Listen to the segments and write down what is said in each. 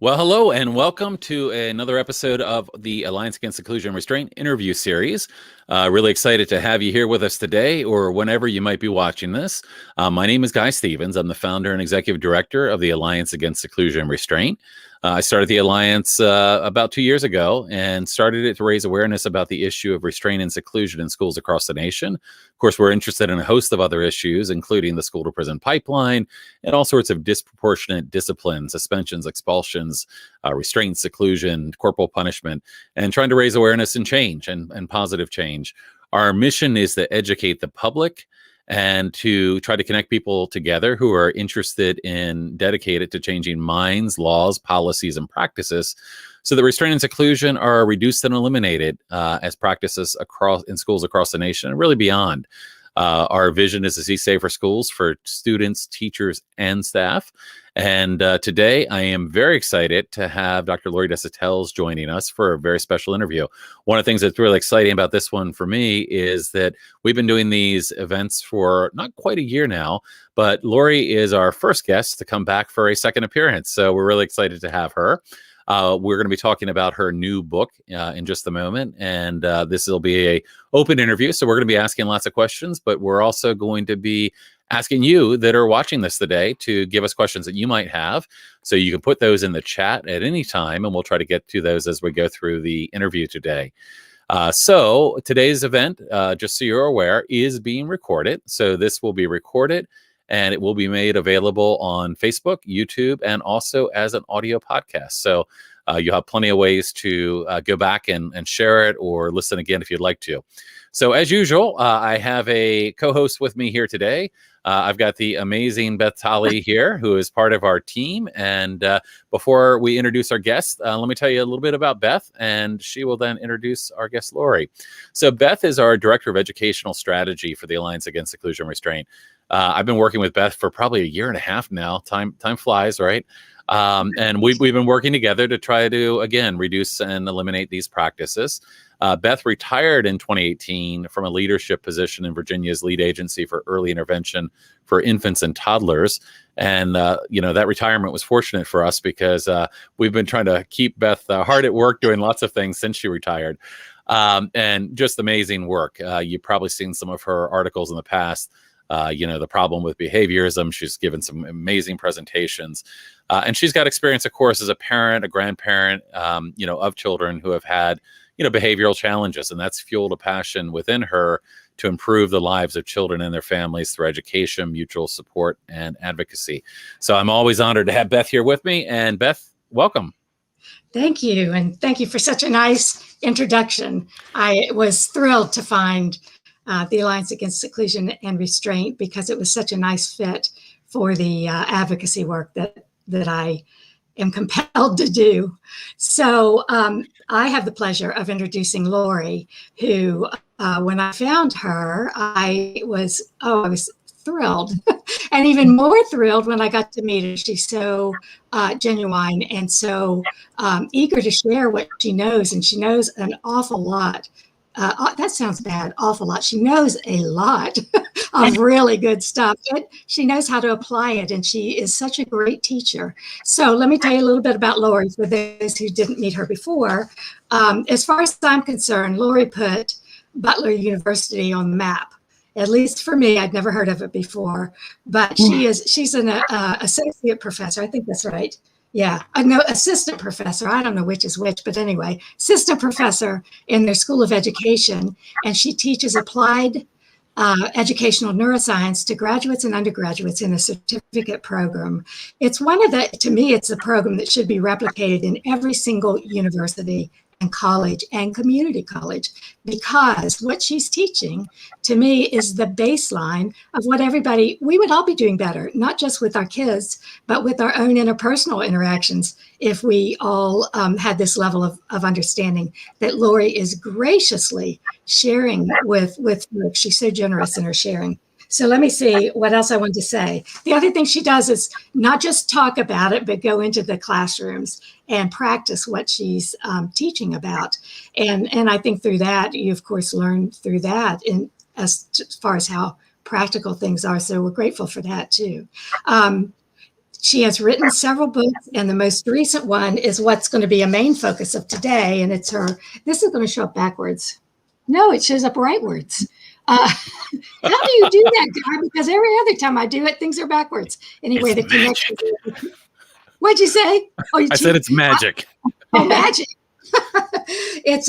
Well, hello and welcome to another episode of the Alliance Against Seclusion and Restraint interview series. Really excited to have you here with us today or whenever you might be watching this. My name is Guy Stevens. I'm the founder and executive director of the Alliance Against Seclusion and Restraint. I started the Alliance about 2 years ago and started it to raise awareness about the issue of restraint and seclusion in schools across the nation. Of course, we're interested in a host of other issues, including the school to prison pipeline and all sorts of disproportionate discipline, suspensions, expulsions, restraint, seclusion, corporal punishment, and trying to raise awareness and change and positive change. Our mission is to educate the public and to try to connect people together who are interested in dedicated to changing minds, laws, policies, and practices so that restraint and seclusion are reduced and eliminated as practices in schools across the nation and really beyond. Our vision is to see safer schools for students, teachers, and staff. And today I am very excited to have Dr. Lori Desautels joining us for a very special interview. One of the things that's really exciting about this one for me is that we've been doing these events for not quite a year now, but Lori is our first guest to come back for a second appearance. So we're really excited to have her. We're going to be talking about her new book in just a moment, and this will be a open interview, so we're going to be asking lots of questions, but we're also going to be asking you that are watching this today to give us questions that you might have, so you can put those in the chat at any time, and we'll try to get to those as we go through the interview today. So today's event, just so you're aware, is being recorded, so this will be recorded and it will be made available on Facebook, YouTube, and also as an audio podcast. So you'll have plenty of ways to go back and share it or listen again if you'd like to. So as usual, I have a co-host with me here today. I've got the amazing Beth Tolley here, who is part of our team. And before we introduce our guest, let me tell you a little bit about Beth, and she will then introduce our guest, Lori. So Beth is our Director of Educational Strategy for the Alliance Against Seclusion and Restraint. I've been working with Beth for probably a year and a half now. Time flies, right? And we've been working together to try to, again, reduce and eliminate these practices. Beth retired in 2018 from a leadership position in Virginia's lead agency for early intervention for infants and toddlers. And, that retirement was fortunate for us because we've been trying to keep Beth hard at work doing lots of things since she retired. And just amazing work. You've probably seen some of her articles in the past. The problem with behaviorism. She's given some amazing presentations. And she's got experience, of course, as a parent, a grandparent, of children who have had, behavioral challenges. And that's fueled a passion within her to improve the lives of children and their families through education, mutual support, and advocacy. So I'm always honored to have Beth here with me. And Beth, welcome. Thank you. And thank you for such a nice introduction. I was thrilled to find the Alliance Against Seclusion and Restraint because it was such a nice fit for the advocacy work that I am compelled to do. So I have the pleasure of introducing Lori, who when I found her, I was thrilled and even more thrilled when I got to meet her. She's so genuine and so eager to share what she knows, and she knows an awful lot. That sounds bad, awful lot. She knows a lot of really good stuff, but she knows how to apply it, and she is such a great teacher. So let me tell you a little bit about Lori for those who didn't meet her before. As far as I'm concerned, Lori put Butler University on the map. At least for me, I'd never heard of it before, but she's an associate professor. I think that's right. Yeah, no, assistant professor. I don't know which is which, but anyway, assistant professor in their School of Education. And she teaches applied educational neuroscience to graduates and undergraduates in a certificate program. It's to me, it's a program that should be replicated in every single university and college and community college, because what she's teaching to me is the baseline of what we would all be doing better, not just with our kids, but with our own interpersonal interactions, if we all had this level of understanding that Lori is graciously sharing with folks. She's so generous in her sharing. So let me see what else I want to say. The other thing she does is not just talk about it, but go into the classrooms and practice what she's teaching about. And I think through that, you of course learn through that as far as how practical things are. So we're grateful for that too. She has written several books, and the most recent one is what's going to be a main focus of today. And it's her, this is going to show up backwards. No, it shows up rightwards. How do you do that, Guy? Because every other time I do it, things are backwards. Anyway, It's the magic. connection. What'd you say? Oh, I said it's magic. Oh, magic. It's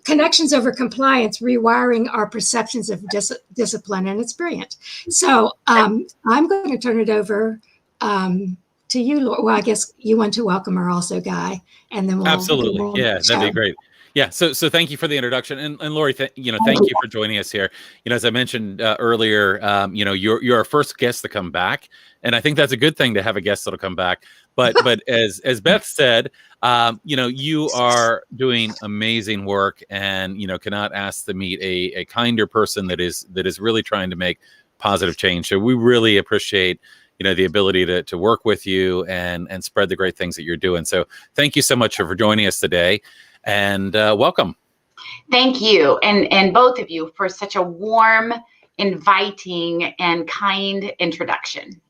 connections over compliance, rewiring our perceptions of discipline, and it's brilliant. So I'm going to turn it over to you, Laura. Well, I guess you want to welcome her also, Guy, and then we'll Absolutely. Yeah, that'd be great. Yeah. So thank you for the introduction, and Lori, thank you for joining us here. As I mentioned earlier, you're our first guest to come back, and I think that's a good thing to have a guest that'll come back. But as Beth said, you are doing amazing work, and cannot ask to meet a kinder person that is really trying to make positive change. So we really appreciate the ability to work with you and spread the great things that you're doing. So thank you so much for joining us today, and welcome. Thank you, and both of you, for such a warm, inviting, and kind introduction.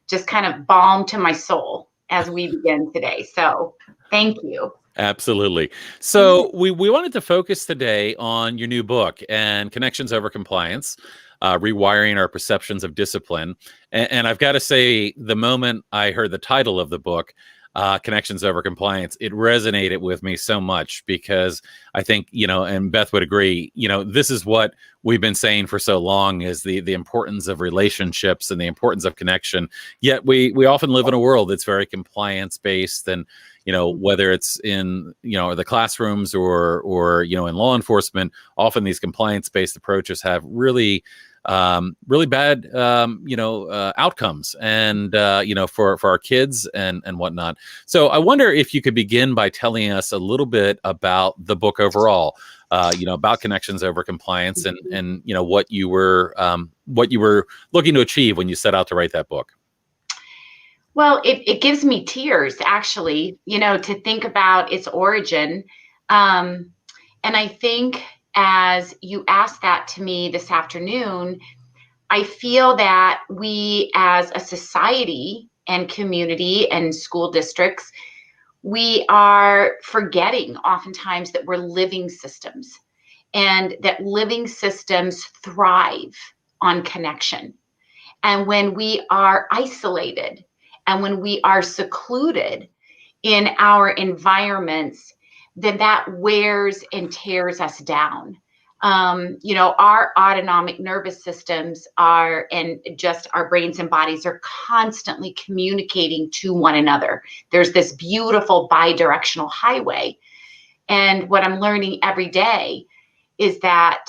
Just kind of balm to my soul as we begin today. So thank you. Absolutely. So we wanted to focus today on your new book and connections over compliance, rewiring our perceptions of discipline. And I've got to say, the moment I heard the title of the book, connections over compliance, it resonated with me so much, because I think, and Beth would agree, this is what we've been saying for so long, is the importance of relationships and the importance of connection. Yet we often live in a world that's very compliance based, and whether it's in the classrooms or in law enforcement, often these compliance based approaches have really bad outcomes, and for our kids and whatnot. So I wonder if you could begin by telling us a little bit about the book overall, about connections over compliance, and what you were looking to achieve when you set out to write that book. Well, it gives me tears, actually, to think about its origin. And I think, as you asked that to me this afternoon, I feel that we as a society and community and school districts, we are forgetting oftentimes that we're living systems, and that living systems thrive on connection. And when we are isolated and when we are secluded in our environments, then that wears and tears us down. Our autonomic nervous systems and just our brains and bodies are constantly communicating to one another. There's this beautiful bi-directional highway. And what I'm learning every day is that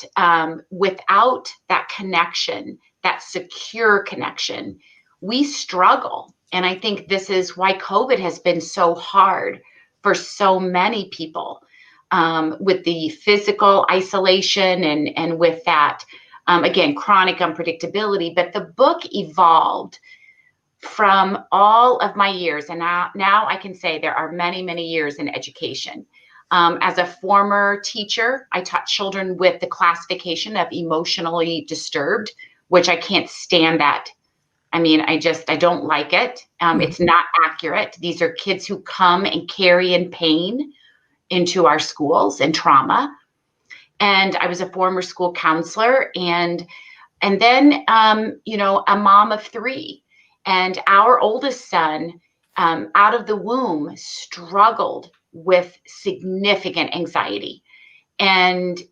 without that connection, that secure connection, we struggle. And I think this is why COVID has been so hard for so many people, with the physical isolation and with that, again, chronic unpredictability. But the book evolved from all of my years. And now I can say there are many, many years in education. As a former teacher, I taught children with the classification of emotionally disturbed, which I can't stand that. I mean, I don't like it. It's not accurate. These are kids who come and carry in pain into our schools and trauma. And I was a former school counselor, and then, a mom of 3. And our oldest son, out of the womb, struggled with significant anxiety and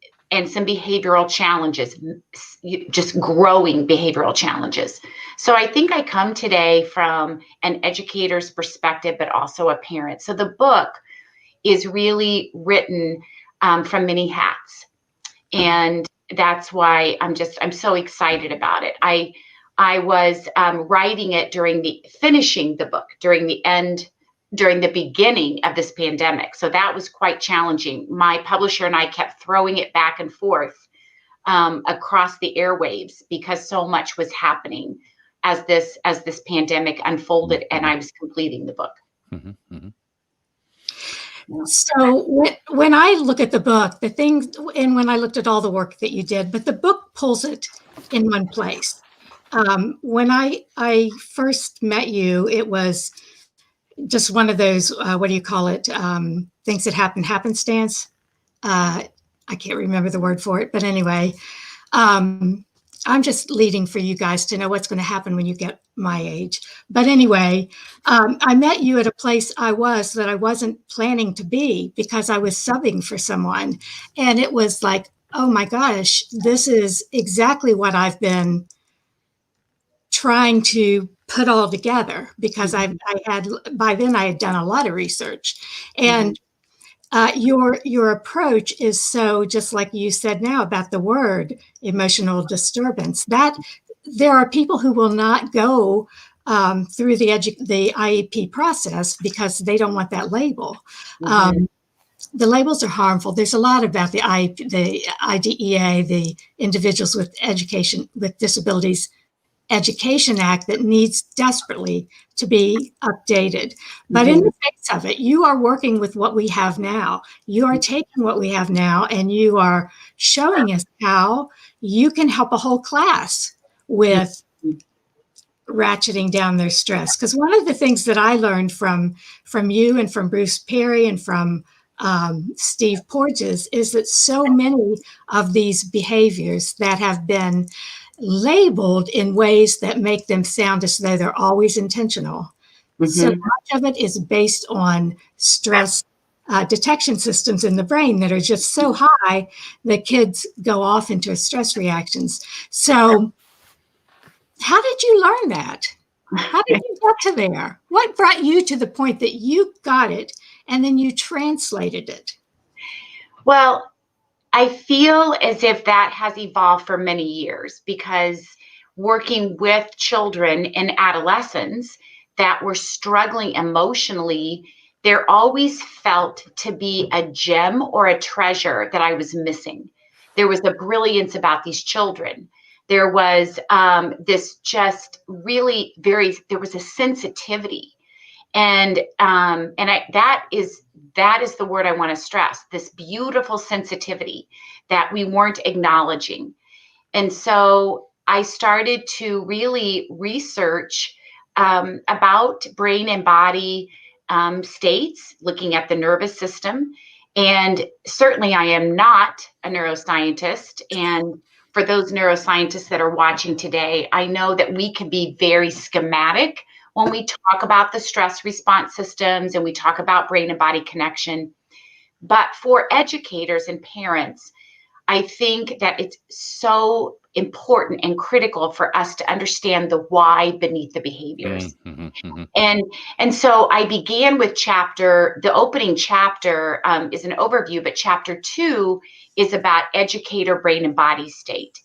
some behavioral challenges, just growing behavioral challenges. So I think I come today from an educator's perspective, but also a parent. So the book is really written from many hats. And that's why I'm so excited about it. I was writing it finishing the book during the beginning of this pandemic. So that was quite challenging. My publisher and I kept throwing it back and forth across the airwaves, because so much was happening as this pandemic unfolded, and I was completing the book. Mm-hmm, mm-hmm. So when I look at the book, and when I looked at all the work that you did, but the book pulls it in one place. When I first met you, it was just one of those, what do you call it? Things that happen happenstance. I can't remember the word for it, but anyway, I'm just leading for you guys to know what's going to happen when you get my age. But anyway, I met you at a place I wasn't planning to be because I was subbing for someone. And it was like, oh my gosh, this is exactly what I've been trying to put all together because by then I had done a lot of research. And your approach is so, just like you said now about the word emotional disturbance, that there are people who will not go through the IEP process because they don't want that label. The labels are harmful. There's a lot about the IDEA, the Individuals with Disabilities Education Act, that needs desperately to be updated. But in the face of it, you are working with what we have now. You are taking what we have now and you are showing us how you can help a whole class with ratcheting down their stress. Because one of the things that I learned from you and from Bruce Perry and from Steve Porges is that so many of these behaviors that have been labeled in ways that make them sound as though they're always intentional. So much of it is based on stress detection systems in the brain that are just so high that kids go off into stress reactions. So how did you learn that? How did you get to there? What brought you to the point that you got it and then you translated it? Well, I feel as if that has evolved for many years because working with children and adolescents that were struggling emotionally, there always felt to be a gem or a treasure that I was missing. There was a brilliance about these children. There was this just really there was a sensitivity. And that is the word I want to stress, this beautiful sensitivity that we weren't acknowledging. And so I started to really research about brain and body states, looking at the nervous system. And certainly I am not a neuroscientist. And for those neuroscientists that are watching today, I know that we can be very schematic when we talk about the stress response systems and we talk about brain and body connection. But for educators and parents, I think that it's so important and critical for us to understand the why beneath the behaviors. And so I began with the opening chapter is an overview, but chapter 2 is about educator brain and body state,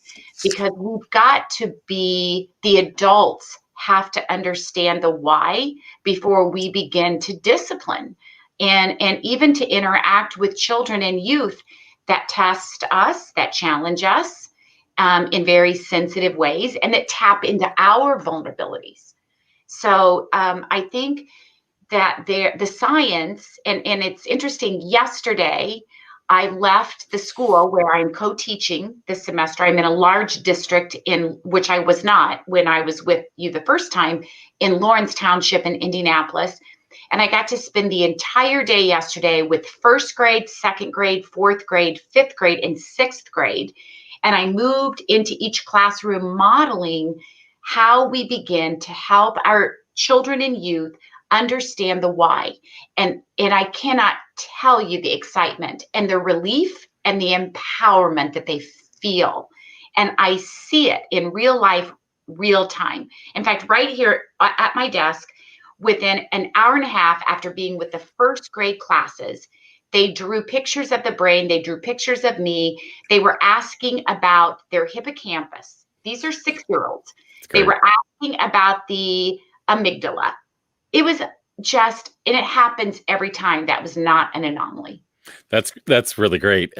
because we've got to be, the adults have to understand the why before we begin to discipline and even to interact with children and youth that test us, that challenge us in very sensitive ways, and that tap into our vulnerabilities. So I think that the science, and it's interesting, yesterday, I left the school where I'm co-teaching this semester. I'm in a large district in which I was not when I was with you the first time, in Lawrence Township in Indianapolis. And I got to spend the entire day yesterday with first grade, second grade, fourth grade, fifth grade, and sixth grade. And I moved into each classroom modeling how we begin to help our children and youth understand the why. And I cannot tell you the excitement and the relief and the empowerment that they feel. And I see it in real life, real time. In fact, right here at my desk, within an hour and a half after being with the first grade classes, they drew pictures of the brain. They drew pictures of me. They were asking about their hippocampus. These are 6-year-olds. They were asking about the amygdala. It was just, and it happens every time. That was not an anomaly. That's really great.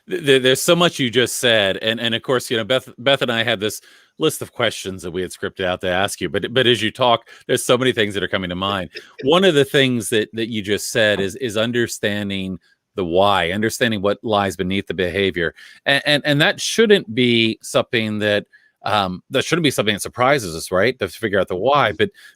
There's so much you just said, and of course, Beth and I had this list of questions that we had scripted out to ask you, but as you talk, there's so many things that are coming to mind. One of the things that you just said is understanding the why, understanding what lies beneath the behavior, and that shouldn't be something that that shouldn't be something that surprises us, right? To figure out the why.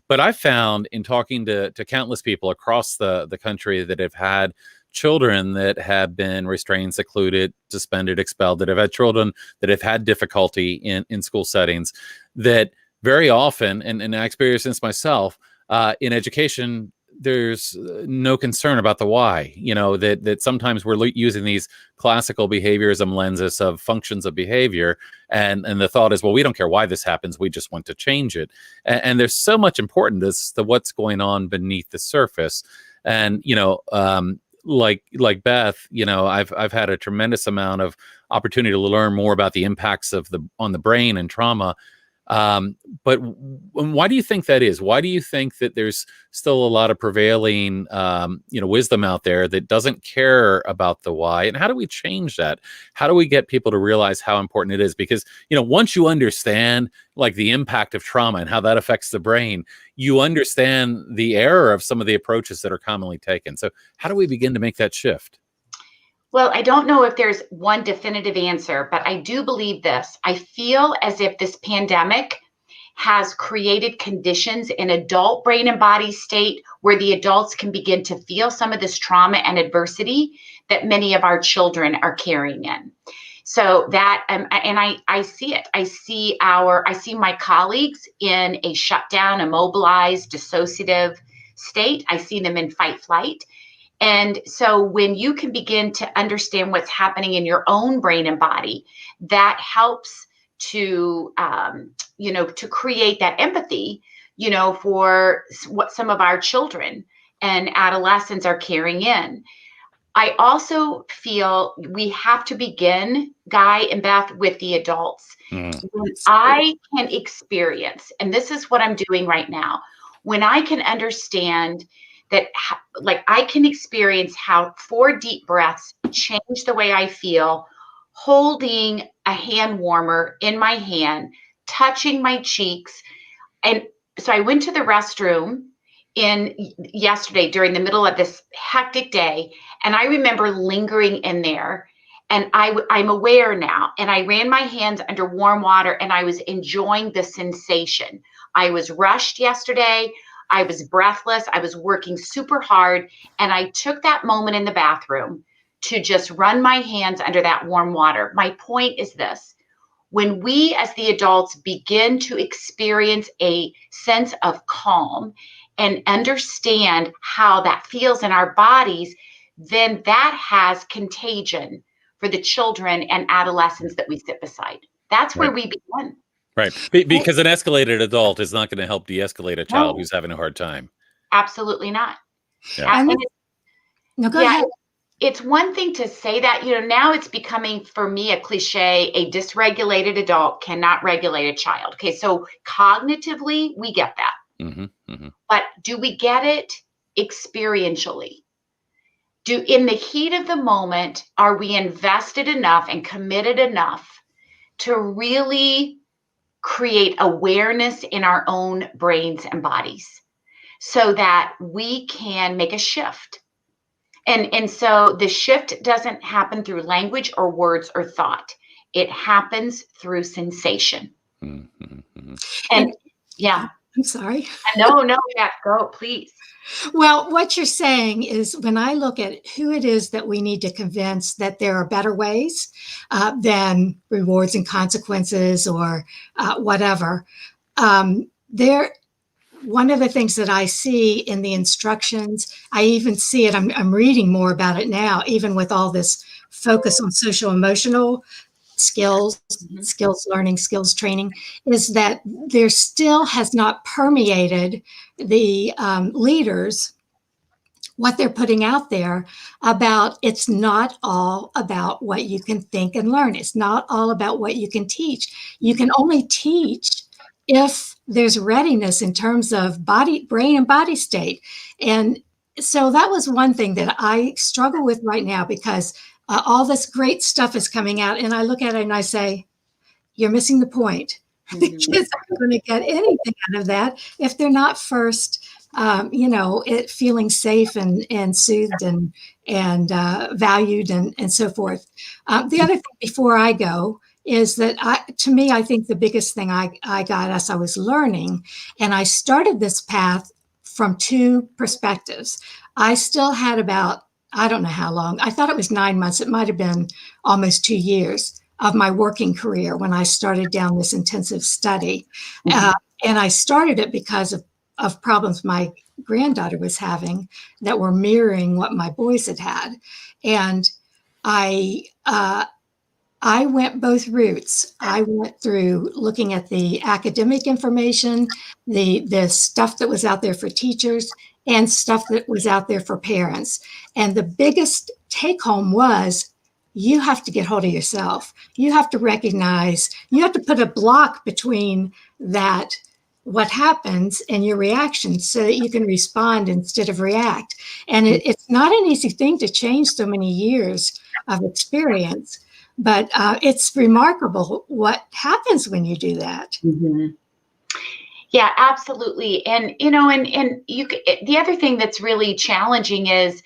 But I found in talking to countless people across the country that have had children that have been restrained, secluded, suspended, expelled, that have had children that have had difficulty in school settings, that very often, and I experienced this myself, in education, there's no concern about the why. That sometimes we're using these classical behaviorism lenses of functions of behavior, and the thought is, well, we don't care why this happens, we just want to change it. And there's so much important as to what's going on beneath the surface. And like Beth, I've had a tremendous amount of opportunity to learn more about the impacts on the brain and trauma. But why do you think that is? Why do you think that there's still a lot of prevailing, wisdom out there that doesn't care about the why? And how do we change that? How do we get people to realize how important it is? Because, once you understand like the impact of trauma and how that affects the brain, you understand the error of some of the approaches that are commonly taken. So how do we begin to make that shift? Well, I don't know if there's one definitive answer, but I do believe this. I feel as if this pandemic has created conditions in adult brain and body state where the adults can begin to feel some of this trauma and adversity that many of our children are carrying in. So that, and I see it. I see my colleagues in a shutdown, immobilized, dissociative state. I see them in fight flight. And so when you can begin to understand what's happening in your own brain and body, that helps to, to create that empathy, for what some of our children and adolescents are carrying in. I also feel we have to begin, Guy and Beth, with the adults. When I can experience, and this is what I'm doing right now, when I can understand that, like, I can experience how 4 deep breaths change the way I feel, holding a hand warmer in my hand, touching my cheeks. And so I went to the restroom yesterday during the middle of this hectic day, and I remember lingering in there. And I'm aware now, and I ran my hands under warm water, and I was enjoying the sensation. I was rushed yesterday. I was breathless. I was working super hard. And I took that moment in the bathroom to just run my hands under that warm water. My point is this: when we as the adults begin to experience a sense of calm and understand how that feels in our bodies, then that has contagion for the children and adolescents that we sit beside. That's where we begin. Right. Because an escalated adult is not going to help de-escalate a child who's having a hard time. Absolutely not. Yeah. No, go ahead. It's one thing to say that, now it's becoming, for me, a cliche. A dysregulated adult cannot regulate a child. Okay, so cognitively, we get that. But do we get it experientially? In the heat of the moment, are we invested enough and committed enough to really create awareness in our own brains and bodies so that we can make a shift? And so the shift doesn't happen through language or words or thought. It happens through sensation. And yeah. I'm sorry. No, yeah, go, please. Well, what you're saying is, when I look at who it is that we need to convince that there are better ways than rewards and consequences or whatever, one of the things that I see in the instructions, I even see it, I'm reading more about it now, even with all this focus on social emotional skills, skills learning, skills training, is that there still has not permeated the leaders what they're putting out there about it's not all about what you can think and learn. It's not all about what you can teach. You can only teach if there's readiness in terms of brain and body state. And so that was one thing that I struggle with right now, because all this great stuff is coming out, and I look at it and I say, you're missing the point. The kids aren't going to get anything out of that if they're not first, feeling safe and soothed and valued and so forth. The other thing before I go is that to me, I think the biggest thing I got as I was learning, and I started this path from two perspectives. I still had about, I don't know how long, I thought it was 9 months. It might have been almost 2 years of my working career when I started down this intensive study. And I started it because of problems my granddaughter was having that were mirroring what my boys had had. And I went both routes. I went through looking at the academic information, the stuff that was out there for teachers, and stuff that was out there for parents. And the biggest take home was, you have to get hold of yourself. You have to recognize, you have to put a block between that, what happens, and your reaction so that you can respond instead of react. And it's not an easy thing to change so many years of experience, but it's remarkable what happens when you do that. Yeah, absolutely. And, you know, and the other thing that's really challenging is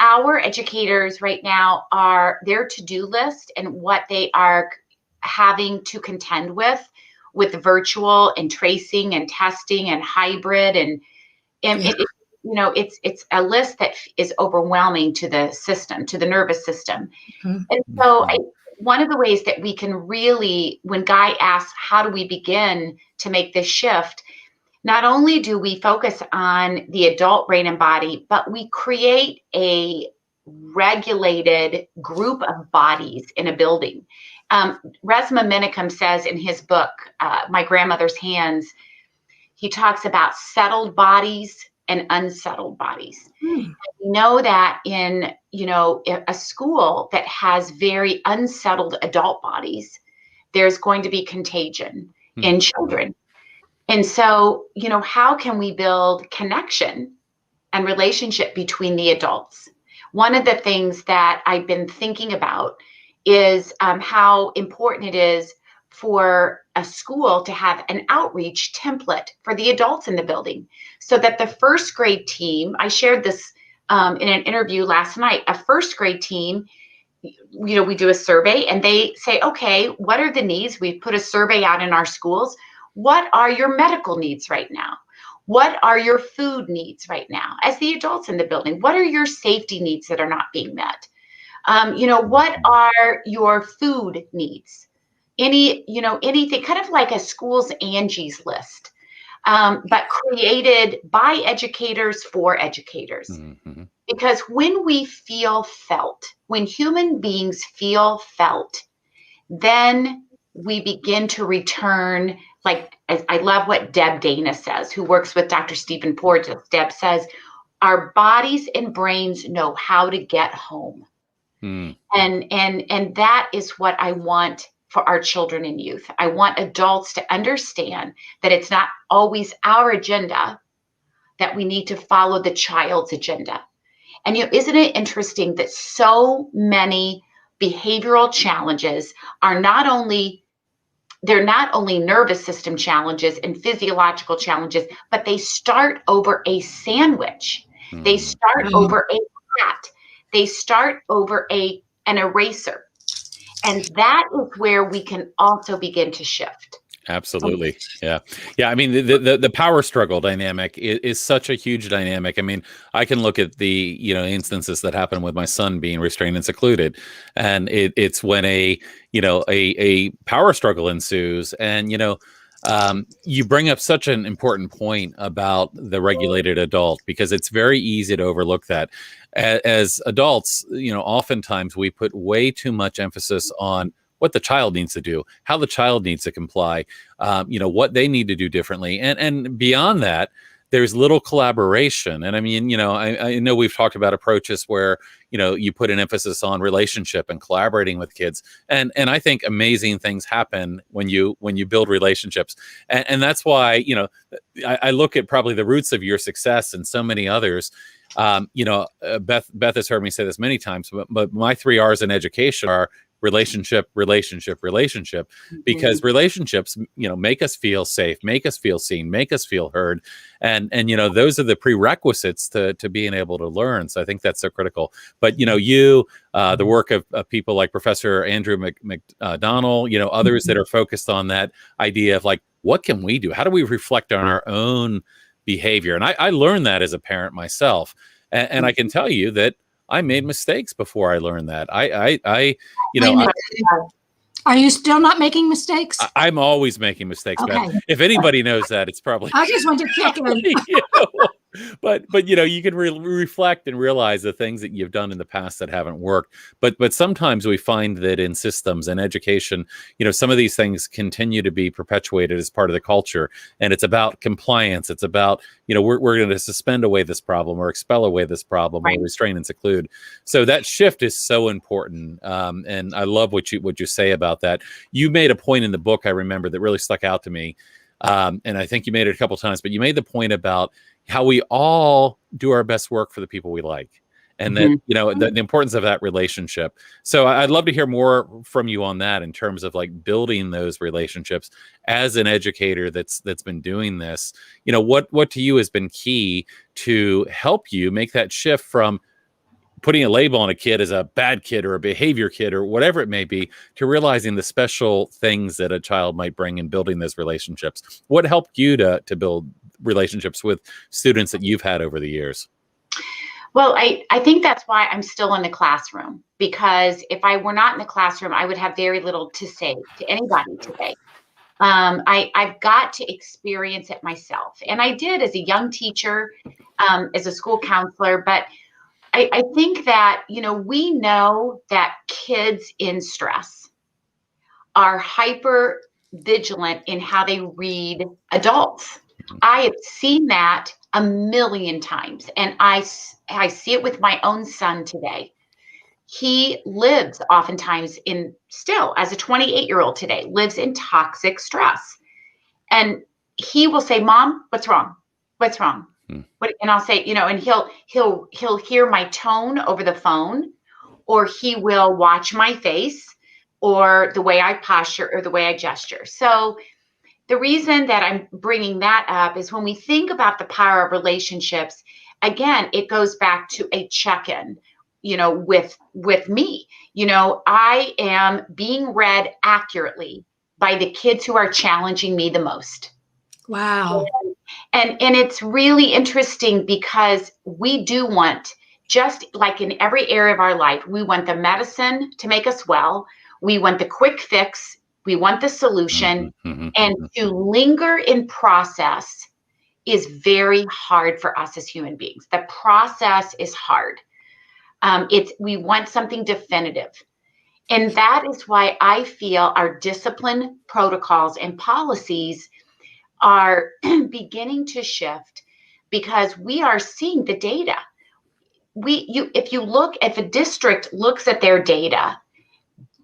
our educators right now are their to-do list and what they are having to contend with virtual and tracing and testing and hybrid and it, you know, it's a list that is overwhelming to the system, to the nervous system. And so one of the ways that we can really, when Guy asks, how do we begin to make this shift? Not only do we focus on the adult brain and body, but we create a regulated group of bodies in a building. Resmaa Menakem says in his book, My Grandmother's Hands, he talks about settled bodies and unsettled bodies. We know that in, you know, a school that has very unsettled adult bodies, there's going to be contagion in children. And so, you know, how can we build connection and relationship between the adults? One of the things that I've been thinking about is how important it is for a school to have an outreach template for the adults in the building, so that the first grade team, I shared this in an interview last night, a first grade team, you know, we do a survey and they say, okay, what are the needs? We put a survey out in our schools. What are your medical needs right now? What are your food needs right now? As the adults in the building, what are your safety needs that are not being met? You know, what are your food needs? Anything, kind of like a school's Angie's list, but created by educators for educators. Because when we feel felt, when human beings feel felt, then we begin to return, like, I love what Deb Dana says, who works with Dr. Stephen Porges. Deb says, our bodies and brains know how to get home. And that is what I want for our children and youth. I want adults to understand that it's not always our agenda, that we need to follow the child's agenda. And, you know, isn't it interesting that so many behavioral challenges are not only nervous system challenges and physiological challenges, but they start over a sandwich. They start over a cat. They start over an eraser. And that is where we can also begin to shift. Absolutely. Yeah. I mean, the power struggle dynamic is such a huge dynamic. I mean, I can look at the, you know, instances that happen with my son being restrained and secluded, and it's when a power struggle ensues. And, you know, you bring up such an important point about the regulated adult, because it's very easy to overlook that. As adults, you know, oftentimes we put way too much emphasis on what the child needs to do, how the child needs to comply, you know, what they need to do differently. And beyond that, there's little collaboration. And I mean, you know, I know we've talked about approaches where, you know, you put an emphasis on relationship and collaborating with kids. And I think amazing things happen when you build relationships. And that's why, you know, I look at probably the roots of your success and so many others. You know, Beth has heard me say this many times, but my 3 R's in education are relationship, because relationships, make us feel safe, make us feel seen, make us feel heard. And those are the prerequisites to being able to learn. So I think that's so critical. But, the work of people like Professor Andrew McDonnell, others that are focused on that idea of like, what can we do? How do we reflect on our own behavior? And I learned that as a parent myself. And I can tell you that I made mistakes before I learned that. Wait a minute. Are you still not making mistakes? I'm always making mistakes. Okay. If anybody knows that, it's probably. I just want to check in. But you can reflect and realize the things that you've done in the past that haven't worked. But sometimes we find that in systems and education, some of these things continue to be perpetuated as part of the culture, and it's about compliance. It's about we're going to suspend away this problem or expel away this problem, right, or restrain and seclude. So that shift is so important, and I love what you say about that. You made a point in the book, I remember, that really stuck out to me, and I think you made it a couple times. But you made the point about how we all do our best work for the people we like, and that the importance of that relationship. So I'd love to hear more from you on that in terms of like building those relationships as an educator that's been doing this. What to you has been key to help you make that shift from putting a label on a kid as a bad kid or a behavior kid or whatever it may be, to realizing the special things that a child might bring in building those relationships. What helped you to build relationships with students that you've had over the years? Well, I think that's why I'm still in the classroom, because if I were not in the classroom, I would have very little to say to anybody today. I've got to experience it myself. And I did as a young teacher, as a school counselor, but I think that, we know that kids in stress are hyper vigilant in how they read adults. I have seen that a million times, and I see it with my own son today. He lives oftentimes still as a 28-year-old today, lives in toxic stress. And he will say, "Mom, what's wrong? What's wrong?" And I'll say, and he'll hear my tone over the phone, or he will watch my face or the way I posture or the way I gesture. So the reason that I'm bringing that up is when we think about the power of relationships, again, it goes back to a check-in, with me. I am being read accurately by the kids who are challenging me the most. Wow. And it's really interesting, because we do want, just like in every area of our life, we want the medicine to make us well. We want the quick fix. We want the solution. And to linger in process is very hard for us as human beings. The process is hard. We want something definitive. And that is why I feel our discipline protocols and policies are beginning to shift, because we are seeing the data. If a district looks at their data,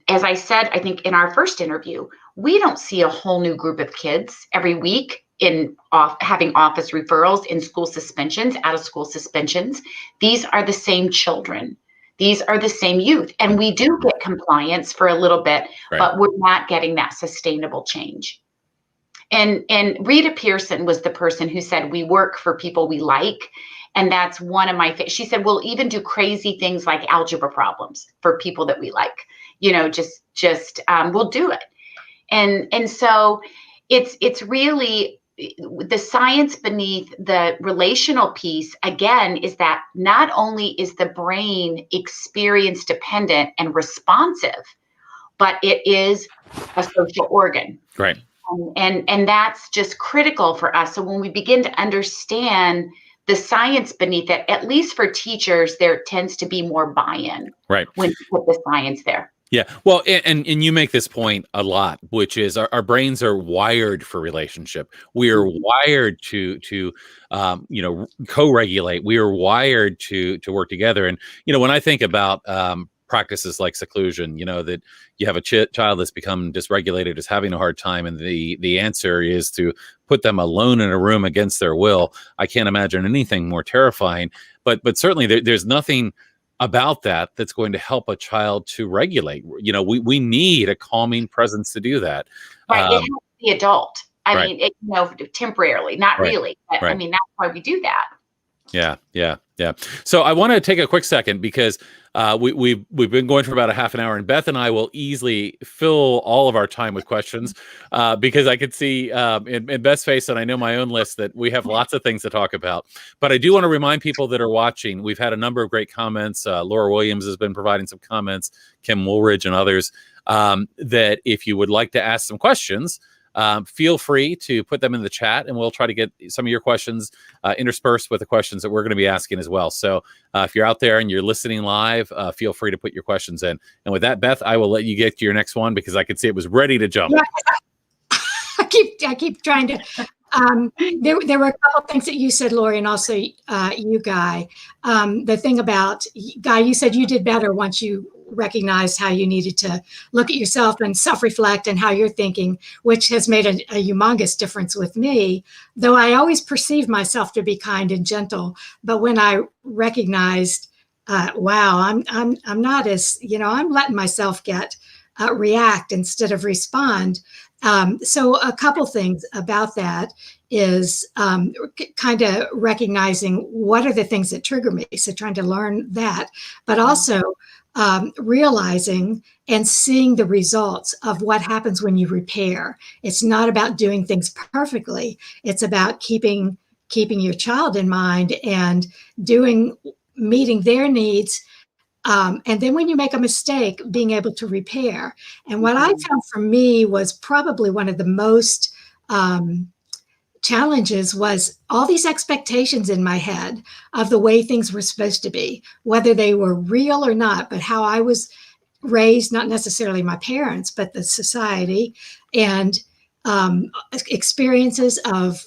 as I said, I think in our first interview, we don't see a whole new group of kids every week having office referrals, in school suspensions, out of school suspensions. These are the same children. These are the same youth. And we do get compliance for a little bit, right, but we're not getting that sustainable change. And Rita Pearson was the person who said, we work for people we like. And that's one of my, she said, we'll even do crazy things like algebra problems for people that we like, we'll do it. And so it's really the science beneath the relational piece, again, is that not only is the brain experience dependent and responsive, but it is a social organ. Right. And that's just critical for us. So when we begin to understand the science beneath it, at least for teachers, there tends to be more buy-in, right, when you put the science there. Yeah. Well, and you make this point a lot, which is our brains are wired for relationship. We are wired to co-regulate. We are wired to work together. And, when I think about practices like seclusion, that you have a child that's become dysregulated, is having a hard time, and the answer is to put them alone in a room against their will. I can't imagine anything more terrifying. But certainly there's nothing about that that's going to help a child to regulate. We need a calming presence to do that. Right. It helps the adult. I Right. mean, temporarily, not Right. really, but I Right. mean, that's why we do that. Yeah. So I want to take a quick second because we've been going for about a half an hour, and Beth and I will easily fill all of our time with questions because I could see in Beth's face, and I know my own list, that we have lots of things to talk about. But I do want to remind people that are watching, we've had a number of great comments. Laura Williams has been providing some comments, Kim Woolridge and others, that if you would like to ask some questions, feel free to put them in the chat, and we'll try to get some of your questions interspersed with the questions that we're going to be asking as well. So if you're out there and you're listening live, feel free to put your questions in. And with that, Beth, I will let you get to your next one because I could see it was ready to jump. Yeah. I keep trying to. There were a couple things that you said, Lori, and also you, Guy. The thing about Guy, you said you did better once you recognized how you needed to look at yourself and self-reflect and how you're thinking, which has made a humongous difference with me. Though I always perceived myself to be kind and gentle, but when I recognized, wow, I'm not as, I'm letting myself get react instead of respond. So a couple things about that is kind of recognizing what are the things that trigger me. So trying to learn that, but also realizing and seeing the results of what happens when you repair. It's not about doing things perfectly. It's about keeping your child in mind and meeting their needs. And then when you make a mistake, being able to repair. And what I found for me was probably one of the most challenges was all these expectations in my head of the way things were supposed to be, whether they were real or not, but how I was raised, not necessarily my parents, but the society, and experiences of,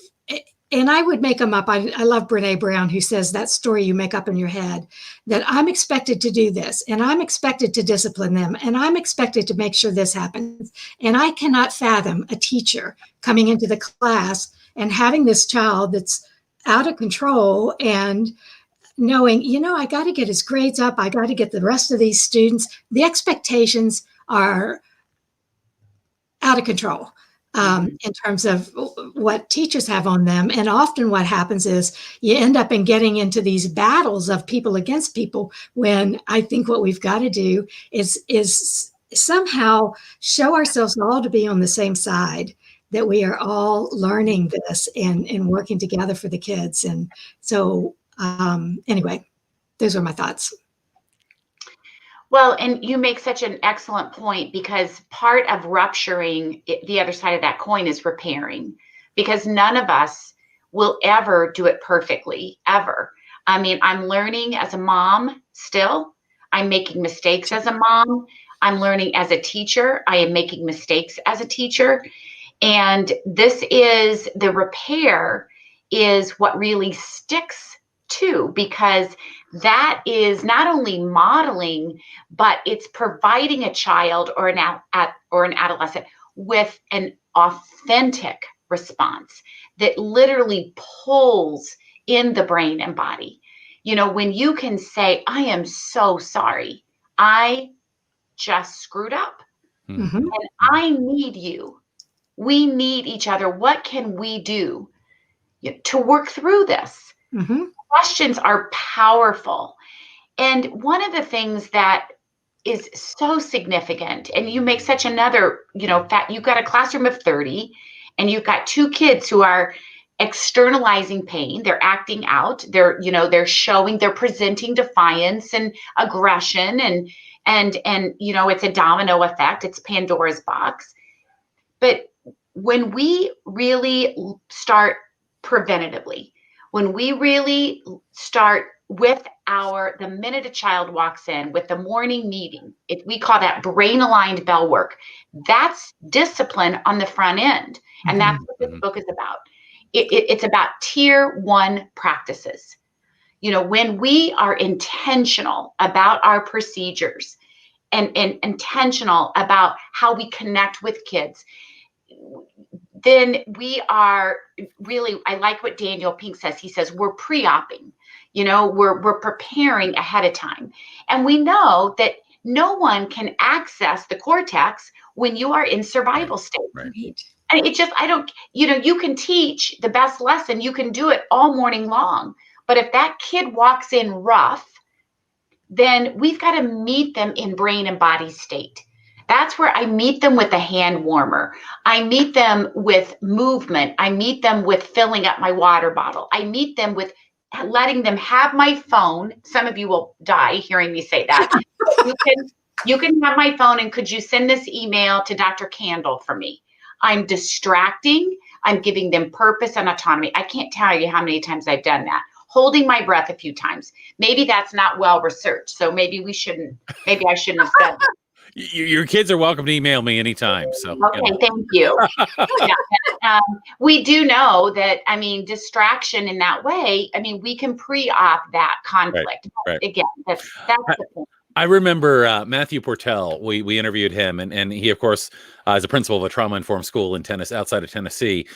and I would make them up. I love Brene Brown, who says that story you make up in your head, that I'm expected to do this, and I'm expected to discipline them, and I'm expected to make sure this happens. And I cannot fathom a teacher coming into the class and having this child that's out of control and knowing, I got to get his grades up. I got to get the rest of these students. The expectations are out of control. In terms of what teachers have on them. And often what happens is you end up in getting into these battles of people against people, when I think what we've got to do is somehow show ourselves all to be on the same side, that we are all learning this and working together for the kids. And so anyway, those are my thoughts. Well, and you make such an excellent point, because part of rupturing the other side of that coin is repairing, because none of us will ever do it perfectly, ever. I mean, I'm learning as a mom still. I'm making mistakes as a mom. I'm learning as a teacher. I am making mistakes as a teacher. And the repair is what really sticks too, because that is not only modeling, but it's providing a child or an adolescent with an authentic response that literally pulls in the brain and body. When you can say, I am so sorry, I just screwed up, and I need you. We need each other. What can we do to work through this? Questions are powerful. And one of the things that is so significant, and you make such another, you've got a classroom of 30, and you've got 2 kids who are externalizing pain. They're acting out. They're presenting defiance and aggression, and it's a domino effect. It's Pandora's box. But when we really start preventatively, when we really start with the minute a child walks in, with the morning meeting, we call that brain aligned bell work. That's discipline on the front end. And that's what this book is about. It's about tier 1 practices. When we are intentional about our procedures and intentional about how we connect with kids, then we are really, I like what Daniel Pink says. He says, we're pre-opping. we're preparing ahead of time. And we know that no one can access the cortex when you are in survival state. Right. And it just, you can teach the best lesson, you can do it all morning long. But if that kid walks in rough, then we've got to meet them in brain and body state. That's where I meet them with a hand warmer. I meet them with movement. I meet them with filling up my water bottle. I meet them with letting them have my phone. Some of you will die hearing me say that. You can have my phone, and could you send this email to Dr. Candle for me? I'm distracting. I'm giving them purpose and autonomy. I can't tell you how many times I've done that. Holding my breath a few times. Maybe that's not well researched. So maybe I shouldn't have said that. Your kids are welcome to email me anytime. So okay, thank you. We do know that, distraction in that way, we can pre-op that conflict. Right. Again, that's the point. I remember Matthew Portell. We interviewed him, and he, of course, is a principal of a trauma-informed school in outside of Tennessee.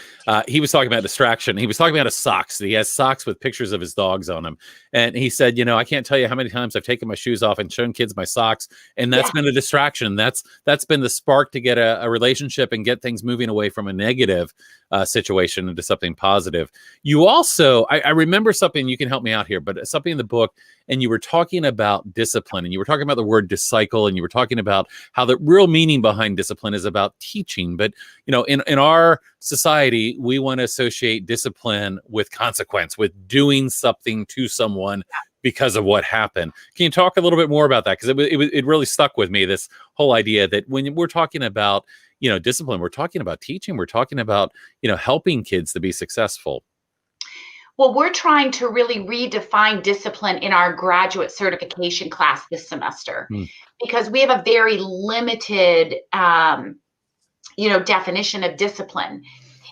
He was talking about distraction. He was talking about his socks. He has socks with pictures of his dogs on them, and he said, I can't tell you how many times I've taken my shoes off and shown kids my socks, and that's been a distraction. That's been the spark to get a relationship and get things moving away from a negative situation into something positive. You also, I remember something. You can help me out here, but something in the book. And you were talking about discipline, and you were talking about the word disciple, and you were talking about how the real meaning behind discipline is about teaching. But, in our society, we want to associate discipline with consequence, with doing something to someone because of what happened. Can you talk a little bit more about that? Because it really stuck with me, this whole idea that when we're talking about, discipline, we're talking about teaching, we're talking about, helping kids to be successful. Well, we're trying to really redefine discipline in our graduate certification class this semester because we have a very limited, definition of discipline.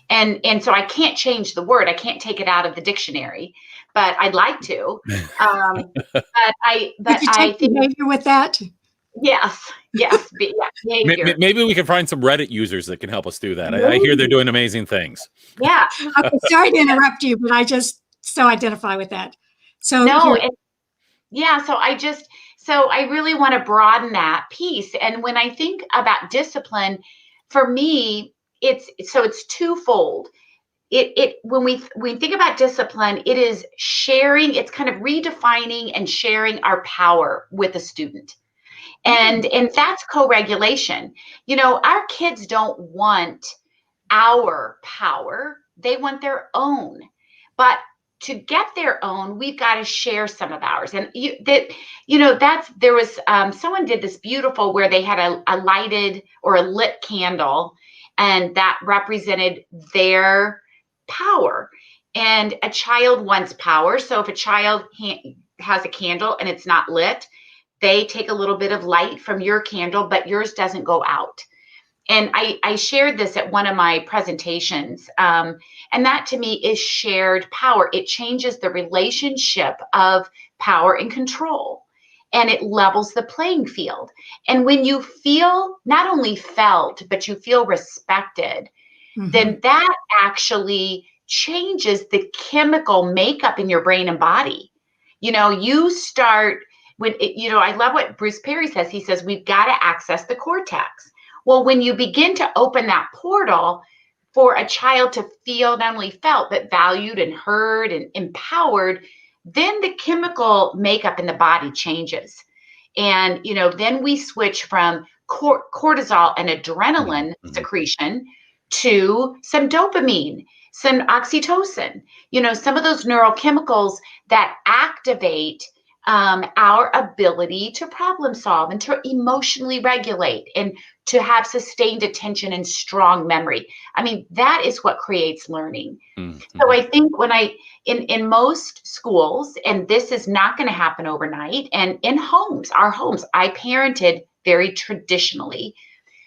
And so I can't change the word. I can't take it out of the dictionary, but I'd like to. But I think behavior with that. Yes. Behavior. Maybe we can find some Reddit users that can help us do that. I hear they're doing amazing things. Yeah. Okay, sorry to interrupt you, but I just so identify with that. So I really want to broaden that piece. And when I think about discipline, for me, it's twofold. When we think about discipline, it is sharing, it's kind of redefining and sharing our power with a student. And that's co-regulation. Our kids don't want our power. They want their own. But to get their own, we've got to share some of ours. And there was someone did this beautiful where they had a lighted or a lit candle, and that represented their power. And a child wants power. So if a child has a candle and it's not lit, they take a little bit of light from your candle, but yours doesn't go out. And I shared this at one of my presentations. And that to me is shared power. It changes the relationship of power and control. And it levels the playing field. And when you feel not only felt, but you feel respected, then that actually changes the chemical makeup in your brain and body. You start I love what Bruce Perry says. He says, we've got to access the cortex. Well, when you begin to open that portal for a child to feel not only felt, but valued and heard and empowered, then the chemical makeup in the body changes. And, then we switch from cortisol and adrenaline secretion to some dopamine, some oxytocin, some of those neurochemicals that activate our ability to problem solve and to emotionally regulate and to have sustained attention and strong memory. That is what creates learning. So I think when in most schools, and this is not going to happen overnight, and in our homes, I parented very traditionally,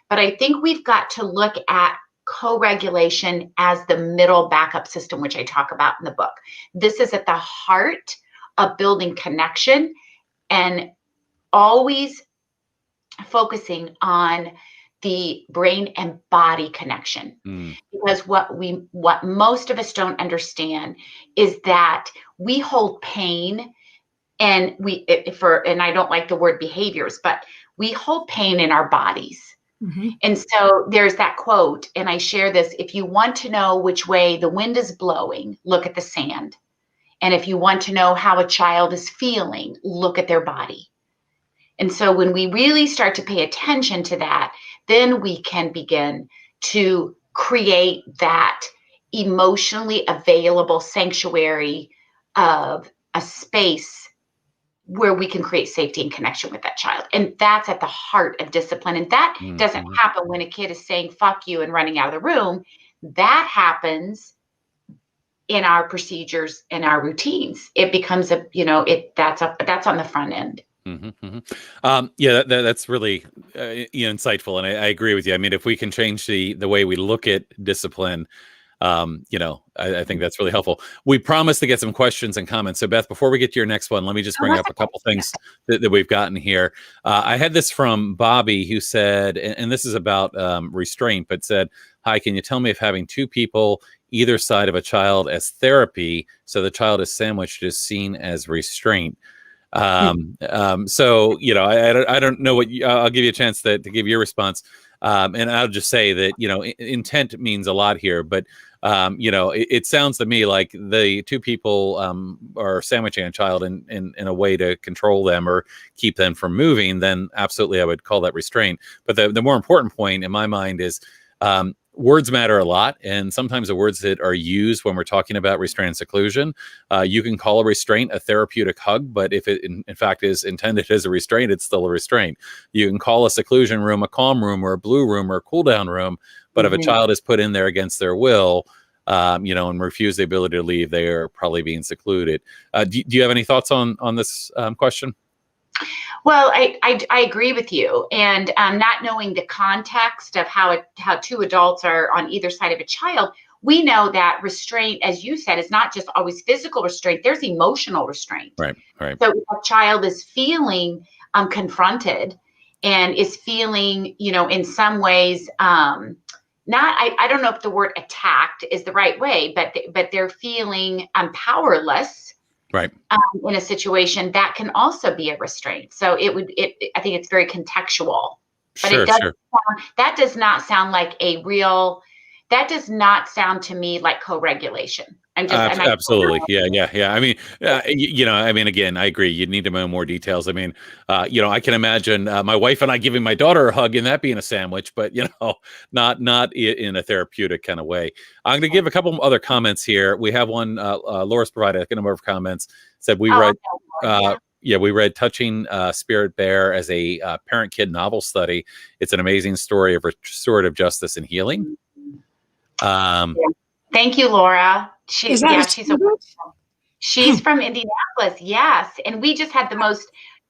but I think we've got to look at co-regulation as the middle backup system, which I talk about in the book. This is at the heart of building connection and always focusing on the brain and body connection. Mm. Because what most of us don't understand is that we hold pain, and and I don't like the word behaviors, but we hold pain in our bodies. Mm-hmm. And so there's that quote, and I share this: if you want to know which way the wind is blowing, look at the sand. And if you want to know how a child is feeling, look at their body. And so when we really start to pay attention to that, then we can begin to create that emotionally available sanctuary of a space where we can create safety and connection with that child. And that's at the heart of discipline. And that doesn't happen when a kid is saying, fuck you, and running out of the room. That happens in our procedures and our routines. It becomes that's on the front end. Yeah, that's really insightful, and I agree with you. I mean, if we can change the way we look at discipline, I think that's really helpful. We promised to get some questions and comments. So Beth, before we get to your next one, let me just bring up a couple things that we've gotten here. I had this from Bobby, who said, and this is about restraint, but said, "Hi, can you tell me if having two people either side of a child as therapy, so the child is sandwiched, is seen as restraint?" So, I don't know what I'll give you a chance to give your response. And I'll just say that, intent means a lot here, but, it sounds to me like the two people are sandwiching a child in a way to control them or keep them from moving, then absolutely I would call that restraint. But the more important point in my mind is, words matter a lot, and sometimes the words that are used when we're talking about restraint and seclusion, you can call a restraint a therapeutic hug, but if it in fact is intended as a restraint, it's still a restraint. You can call a seclusion room a calm room or a blue room or a cool down room, but if a child is put in there against their will, and refuse the ability to leave, they are probably being secluded. Do you have any thoughts on this question? Well, I agree with you, and not knowing the context of how two adults are on either side of a child, we know that restraint, as you said, is not just always physical restraint. There's emotional restraint. Right. So if a child is feeling confronted and is feeling, in some ways, I don't know if the word attacked is the right way, but they're feeling powerless. Right. In a situation, that can also be a restraint. So I think it's very contextual. But that does not sound like that does not sound to me like co-regulation. Absolutely. Yeah. I mean, again, I agree. You need to know more details. I mean, I can imagine my wife and I giving my daughter a hug and that being a sandwich, but not in a therapeutic kind of way. I'm going to give a couple other comments here. We have one. Laura's provided a number of comments. Said we read. We read Touching Spirit Bear as a parent-kid novel study. It's an amazing story of restorative justice and healing. Thank you, Laura. She's from Indianapolis. Yes. And we just had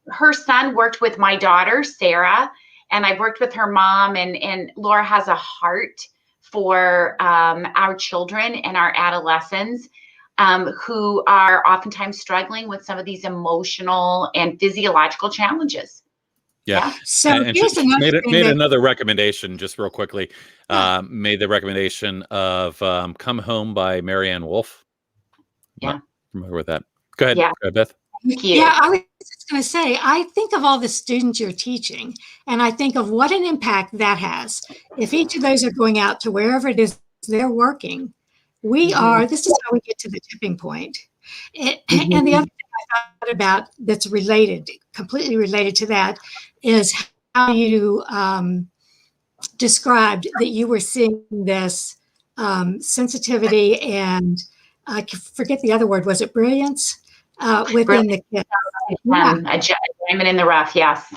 her son worked with my daughter, Sarah, and I've worked with her mom, and Laura has a heart for our children and our adolescents who are oftentimes struggling with some of these emotional and physiological challenges. Yeah. So and she made another recommendation, just real quickly. Made the recommendation of Come Home by Marianne Wolf. Yeah. Familiar with that. Go ahead. Yeah. Go ahead, Beth. Thank you. Yeah, I was just going to say, I think of all the students you're teaching, and I think of what an impact that has. If each of those are going out to wherever it is they're working, this is how we get to the tipping point. And the other thing I thought about that's completely related to that, is how you described that you were seeing this sensitivity and I forget the other word. Was it brilliance within the kids? A diamond in the rough. Yes.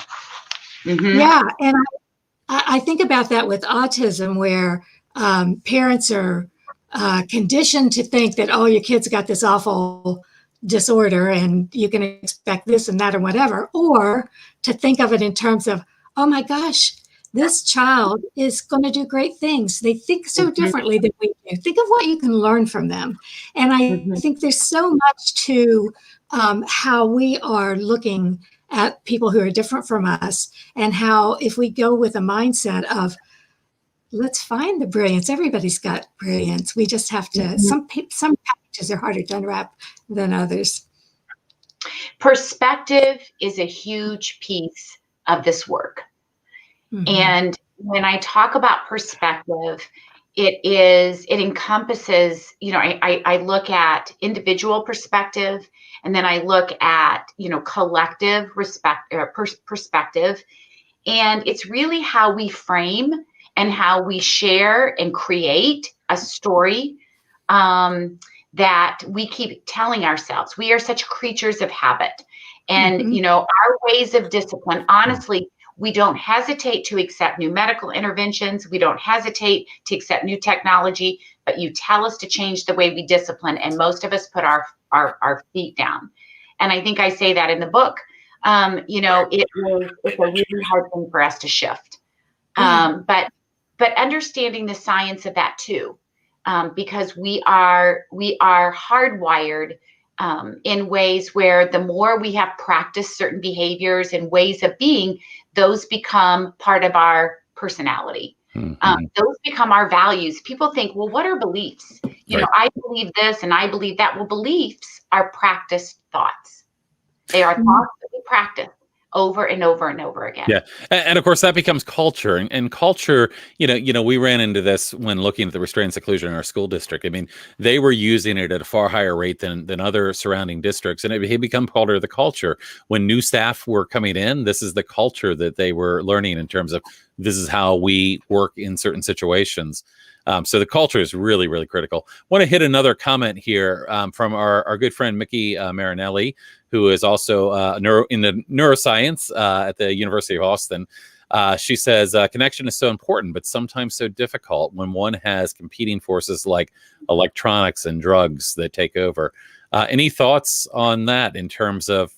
Mm-hmm. Yeah, and I think about that with autism, where parents are conditioned to think that, oh, your kid's got this awful disorder and you can expect this and that or whatever, or to think of it in terms of, oh my gosh, this child is going to do great things. They think so differently than we do. Think of what you can learn from them. And I think there's so much to how we are looking at people who are different from us, and how if we go with a mindset of, let's find the brilliance. Everybody's got brilliance. We just have to, some packages are harder to unwrap than others. Perspective is a huge piece of this work. And when I talk about perspective, it encompasses, I look at individual perspective, and then I look at, collective perspective. And it's really how we frame and how we share and create a story that we keep telling ourselves. We are such creatures of habit. And, our ways of discipline, honestly, we don't hesitate to accept new medical interventions. We don't hesitate to accept new technology, but you tell us to change the way we discipline, and most of us put our feet down. And I think I say that in the book. It's a really hard thing for us to shift. But understanding the science of that too, because we are hardwired in ways where the more we have practiced certain behaviors and ways of being, those become part of our personality. Those become our values. People think, well, what are beliefs? I believe this and I believe that. Well, beliefs are practiced thoughts. They are thoughts that we practice over and over and over again. Yeah. And of course that becomes culture, and culture, we ran into this when looking at the restraint seclusion in our school district. I mean, they were using it at a far higher rate than other surrounding districts. And it had become part of the culture. When new staff were coming in, this is the culture that they were learning in terms of, this is how we work in certain situations. So the culture is really, really critical. I want to hit another comment here from our good friend, Mickey Marinelli, who is also in the neuroscience at the University of Austin. She says, connection is so important, but sometimes so difficult when one has competing forces like electronics and drugs that take over. Any thoughts on that in terms of,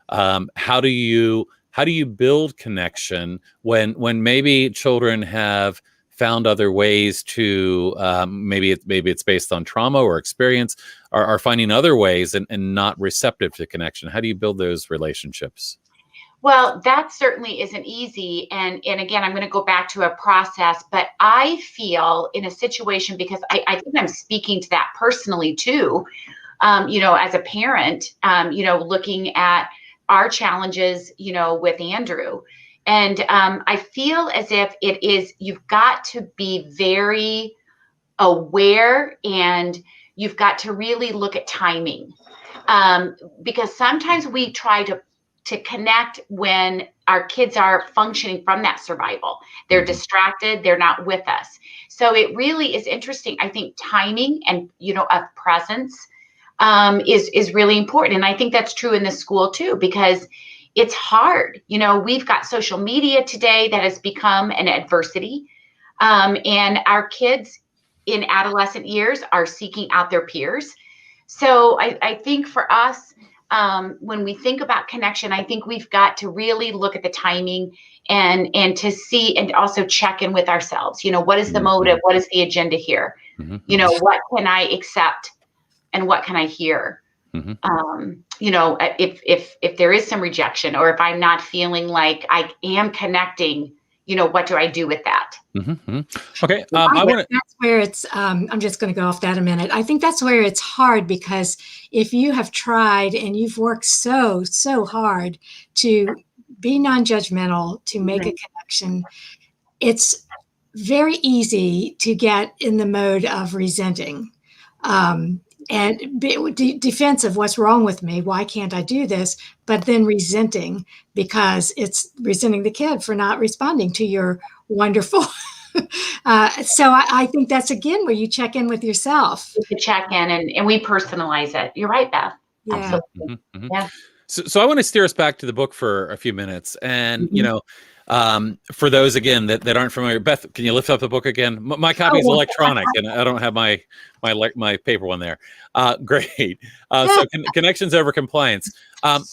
how do you build connection when maybe children have found other ways to maybe it's based on trauma or experience, are finding other ways and not receptive to connection? How do you build those relationships? Well, that certainly isn't easy. And again, I'm going to go back to a process, but I feel in a situation, because I think I'm speaking to that personally too, as a parent, looking at our challenges, with Andrew. And I feel as if you've got to be very aware, and you've got to really look at timing. Because sometimes we try to connect when our kids are functioning from that survival. They're distracted, they're not with us. So it really is interesting. I think timing and, of presence is really important. And I think that's true in the school too, because it's hard. We've got social media today that has become an adversity. And our kids in adolescent years are seeking out their peers. So I think for us, when we think about connection, I think we've got to really look at the timing and to see, and also check in with ourselves. What is the motive? What is the agenda here? What can I accept and what can I hear? If there is some rejection, or if I'm not feeling like I am connecting, what do I do with that? Okay. That's where it's, I'm just going to go off that a minute. I think that's where it's hard, because if you have tried and you've worked so hard to be non-judgmental, to make a connection, it's very easy to get in the mode of resenting. And defensive, what's wrong with me? Why can't I do this? But then resenting, because it's resenting the kid for not responding to your wonderful. So I think that's, again, where you check in with yourself. You check in and we personalize it. You're right, Beth. Yeah. Absolutely. Yeah. So I want to steer us back to the book for a few minutes. And, for those, again, that aren't familiar, Beth, can you lift up the book again? My copy is electronic, and I don't have my paper one there. Great. So connections over compliance.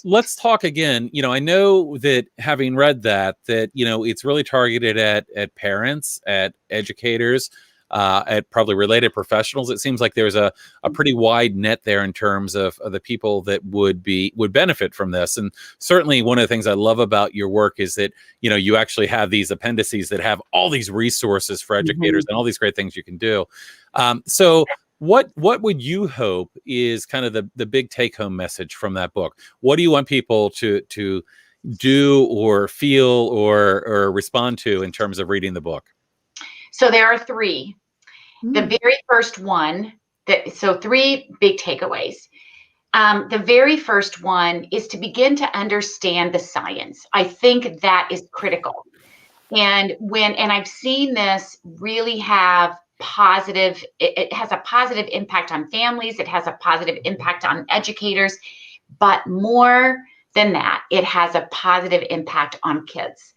Let's talk again. I know that, having read that it's really targeted at parents, at educators. at probably related professionals. It seems like there's a pretty wide net there in terms of the people that would benefit from this. And certainly one of the things I love about your work is that, you actually have these appendices that have all these resources for educators and all these great things you can do. So what would you hope is kind of the big take-home message from that book? What do you want people to do or feel or respond to in terms of reading the book? So there are three. The very first one, so three big takeaways. The very first one is to begin to understand the science. I think that is critical. And I've seen this really have it has a positive impact on families. It has a positive impact on educators, but more than that, it has a positive impact on kids.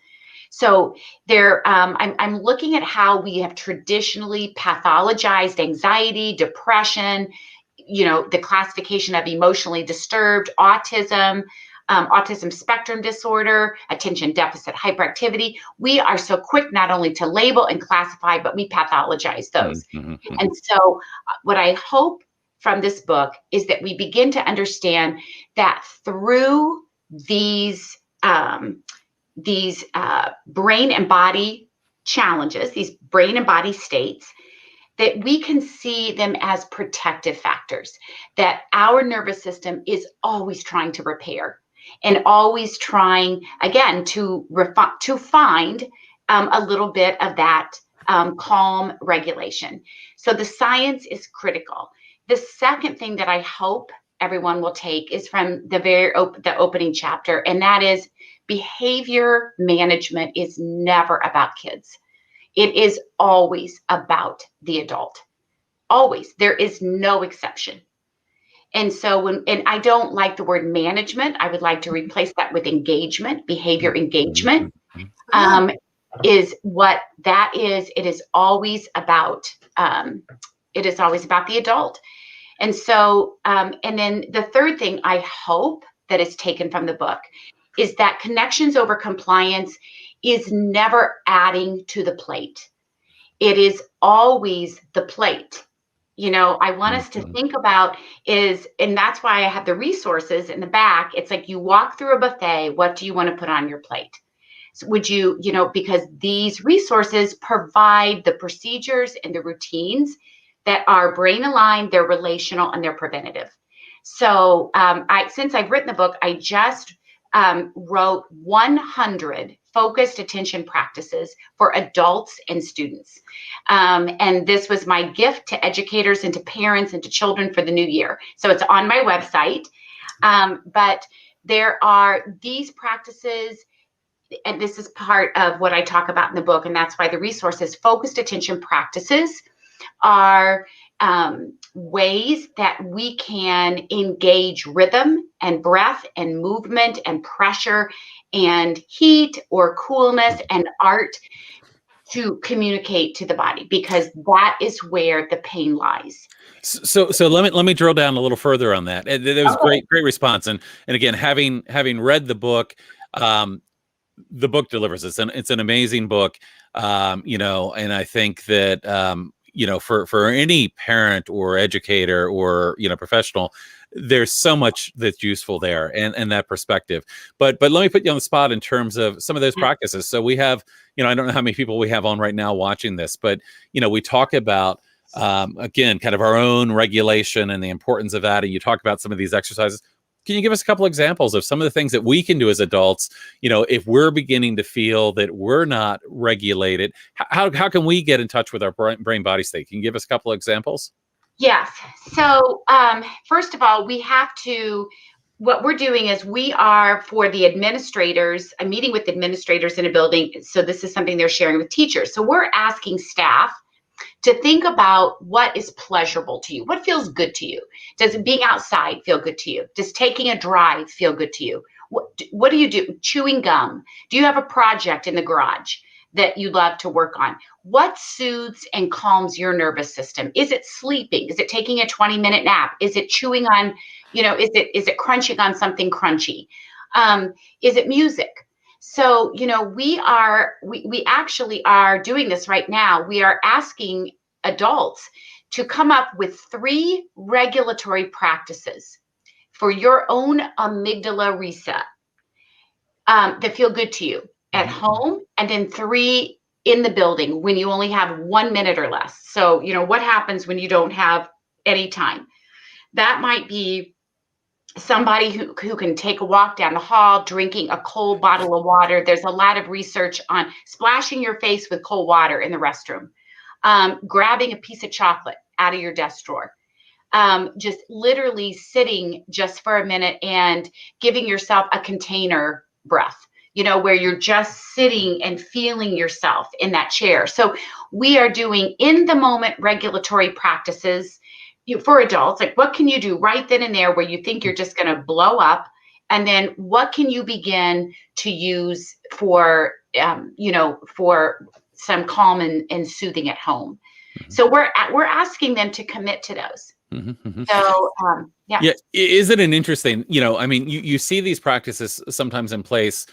So I'm looking at how we have traditionally pathologized anxiety, depression, the classification of emotionally disturbed, autism, autism spectrum disorder, attention deficit hyperactivity. We are so quick not only to label and classify, but we pathologize those. And so what I hope from this book is that we begin to understand that through these brain and body challenges, these brain and body states, that we can see them as protective factors, that our nervous system is always trying to repair and always trying, again, to find a little bit of that calm regulation. So the science is critical. The second thing that I hope everyone will take is from the opening chapter, and that is behavior management is never about kids. It is always about the adult. Always. There is no exception. And so and I don't like the word management. I would like to replace that with engagement. Behavior engagement is what that is. It is always about the adult. And so, and then the third thing I hope that is taken from the book is that connections over compliance is never adding to the plate. It is always the plate. I want us to think about and that's why I have the resources in the back. It's like you walk through a buffet. What do you want to put on your plate? So would you, because these resources provide the procedures and the routines that are brain aligned, they're relational, and they're preventative. So since I've written the book, I just wrote 100 focused attention practices for adults and students. And this was my gift to educators and to parents and to children for the new year. So it's on my website. But there are these practices, and this is part of what I talk about in the book, and that's why the resources, focused attention practices, are ways that we can engage rhythm and breath and movement and pressure and heat or coolness and art to communicate to the body, because that is where the pain lies. So let me drill down a little further on that. That was great response. And again, having read the book delivers. It's an amazing book. And I think that for any parent or educator or professional, there's so much that's useful there and that perspective. But let me put you on the spot in terms of some of those practices. So we have, I don't know how many people we have on right now watching this, but we talk about again, kind of our own regulation and the importance of that. And you talk about some of these exercises. Can you give us a couple examples of some of the things that we can do as adults, if we're beginning to feel that we're not regulated? How can we get in touch with our brain body state? Can you give us a couple of examples? Yes. So first of all, what we're doing is we are, for the administrators, I'm meeting with administrators in a building. So this is something they're sharing with teachers. So we're asking staff to think about what is pleasurable to you. What feels good to you? Does being outside feel good to you? Does taking a drive feel good to you? What do you do? Chewing gum? Do you have a project in the garage that you love to work on? What soothes and calms your nervous system? Is it sleeping? Is it taking a 20-minute nap? Is it chewing on, is it crunching on something crunchy? Is it music? So, we actually are doing this right now. We are asking adults to come up with 3 regulatory practices for your own amygdala reset that feel good to you at home, and then 3 in the building when you only have 1 minute or less. So, what happens when you don't have any time? That might be somebody who can take a walk down the hall, drinking a cold bottle of water. There's a lot of research on splashing your face with cold water in the restroom, grabbing a piece of chocolate out of your desk drawer, just literally sitting just for a minute and giving yourself a container breath, where you're just sitting and feeling yourself in that chair. So we are doing in the moment regulatory practices for adults. Like, what can you do right then and there where you think you're just going to blow up? And then what can you begin to use for, for some calm and soothing at home? So we're asking them to commit to those. So, yeah. Isn't it interesting? You see these practices sometimes in place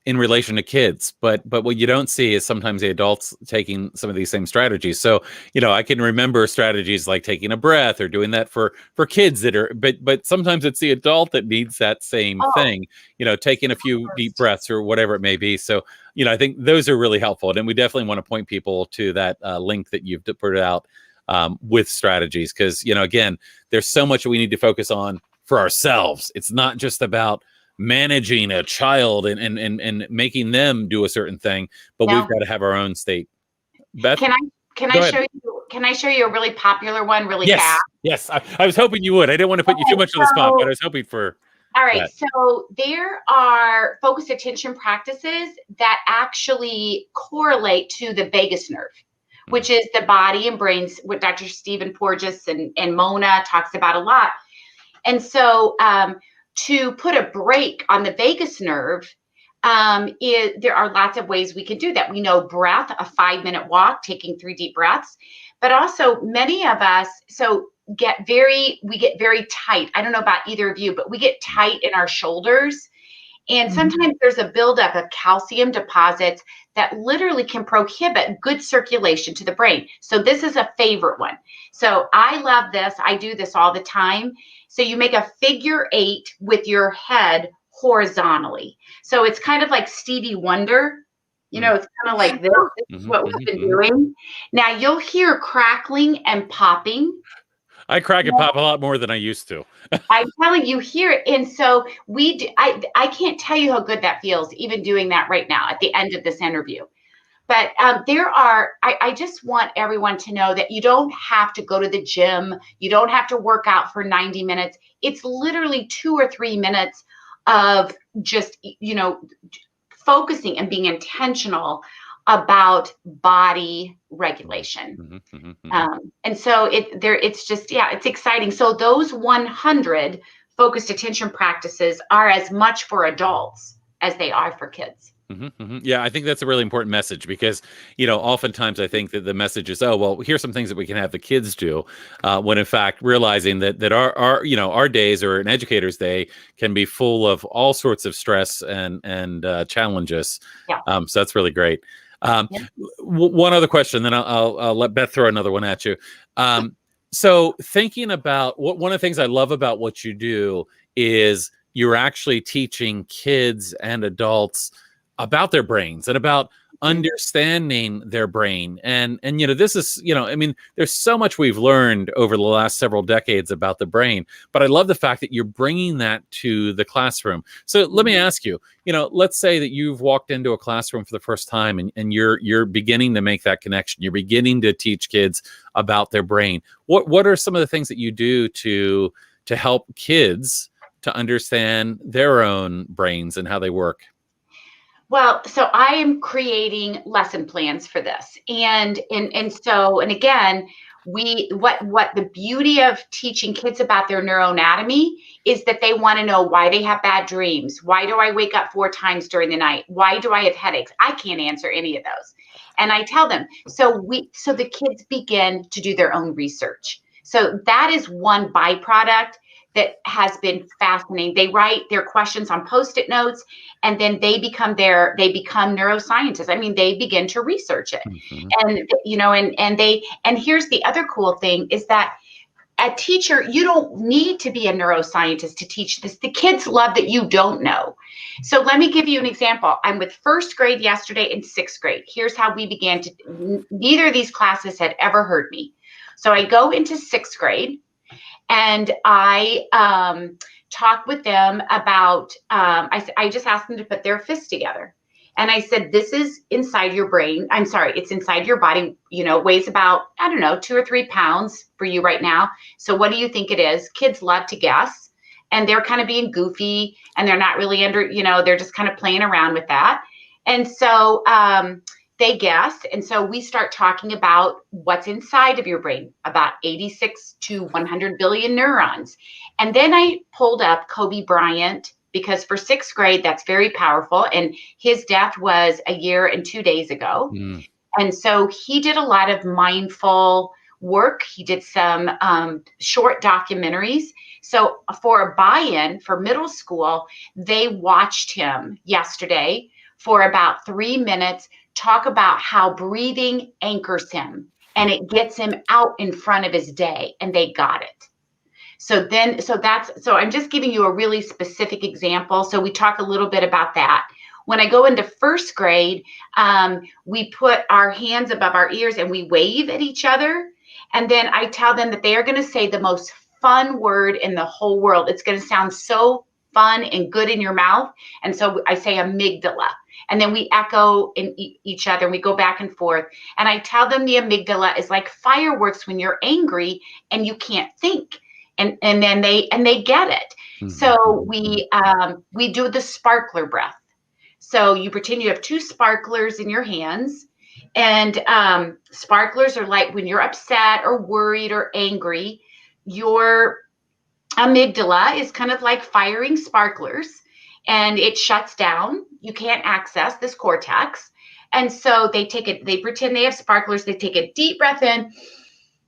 in relation to kids, but what you don't see is sometimes the adults taking some of these same strategies. So, I can remember strategies like taking a breath or doing that for kids that are, but sometimes it's the adult that needs that same thing, taking a few deep breaths or whatever it may be. So, I think those are really helpful. And we definitely want to point people to that link that you've put out with strategies. Because, again, there's so much we need to focus on for ourselves. It's not just about managing a child and making them do a certain thing, but we've got to have our own state. Beth, can I show you a really popular one really fast? Yes, I was hoping you would. I didn't want to put you too much on the spot, but I was hoping for. All right, so there are focused attention practices that actually correlate to the vagus nerve, which is the body and brains, what Dr. Stephen Porges and Mona talks about a lot. And so to put a brake on the vagus nerve, there are lots of ways we can do that. We know breath, a 5-minute walk, taking 3 deep breaths, but also many of us, we get very tight. I don't know about either of you, but we get tight in our shoulders. And sometimes there's a buildup of calcium deposits that literally can prohibit good circulation to the brain. So this is a favorite one. So I love this. I do this all the time. So you make a figure 8 with your head horizontally. So it's kind of like Stevie Wonder. It's kind of like this. This is what we've been doing. Now you'll hear crackling and popping. I crack and pop a lot more than I used to. I'm telling you, hear it. And so I can't tell you how good that feels, even doing that right now at the end of this interview. But I just want everyone to know that you don't have to go to the gym. You don't have to work out for 90 minutes. It's literally 2 or 3 minutes of just, focusing and being intentional about body regulation. And so it's exciting. So those 100 focused attention practices are as much for adults as they are for kids. Yeah, I think that's a really important message because, oftentimes I think that the message is, oh, well, here's some things that we can have the kids do, when in fact realizing that our days or an educator's day can be full of all sorts of stress and challenges. So that's really great. One other question, then I'll let Beth throw another one at you. So thinking about one of the things I love about what you do is you're actually teaching kids and adults about their brains and about understanding their brain. And this is, there's so much we've learned over the last several decades about the brain, but I love the fact that you're bringing that to the classroom. So let me ask you, let's say that you've walked into a classroom for the first time and you're beginning to make that connection. You're beginning to teach kids about their brain. What are some of the things that you do to help kids to understand their own brains and how they work? Well, so I am creating lesson plans for this. And again, what the beauty of teaching kids about their neuroanatomy is that they want to know why they have bad dreams. Why do I wake up 4 times during the night? Why do I have headaches? I can't answer any of those. And I tell them, so the kids begin to do their own research. So that is one byproduct. that has been fascinating. They write their questions on Post-it notes, and then they become neuroscientists. I mean, they begin to research it. Mhm. And, you know, and here's the other cool thing is that a teacher, you don't need to be a neuroscientist to teach this. The kids love that you don't know. So let me give you an example. I'm with first grade yesterday and sixth grade. Here's how we began neither of these classes had ever heard me. So I go into sixth grade and I talk with them about, I just asked them to put their fists together. And I said, this is inside your brain. I'm sorry, it's inside your body, you know, weighs about, I don't know, 2 or 3 pounds for you right now. So what do you think it is? Kids love to guess. And they're kind of being goofy and they're not really they're just kind of playing around with that. And so they guess. And so we start talking about what's inside of your brain, about 86 to 100 billion neurons. And then I pulled up Kobe Bryant, because for sixth grade, that's very powerful. And his death was a year and 2 days ago. Mm. And so he did a lot of mindful work. He did some short documentaries. So for a buy-in for middle school, they watched him yesterday for about 3 minutes talk about how breathing anchors him and it gets him out in front of his day, and they got it. So I'm just giving you a really specific example. So we talk a little bit about that. When I go into first grade, we put our hands above our ears and we wave at each other. And then I tell them that they are going to say the most fun word in the whole world. It's going to sound so fun and good in your mouth. And so I say amygdala. And then we echo in each other and we go back and forth. And I tell them the amygdala is like fireworks when you're angry and you can't think. And then they get it. Mm-hmm. So we do the sparkler breath. So you pretend you have 2 sparklers in your hands, and sparklers are like when you're upset or worried or angry, your amygdala is kind of like firing sparklers, and it shuts down. You can't access this cortex. And so they pretend they have sparklers. They take a deep breath in.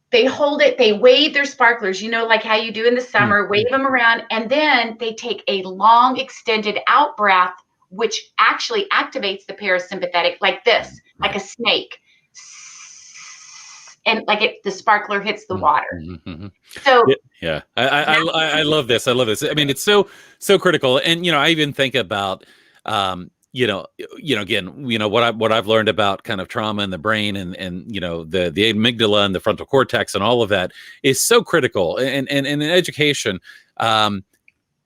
They hold it, they wave their sparklers, you know, like how you do in the summer, wave them around, and then they take a long extended out breath, which actually activates the parasympathetic like this, like a snake. And like the sparkler hits the water. Mm-hmm. So yeah, I love this. I love this. I mean, it's so critical. And, you know, I even think about, again, what I've learned about kind of trauma in the brain and you know, the amygdala and the frontal cortex and all of that is so critical. And in education,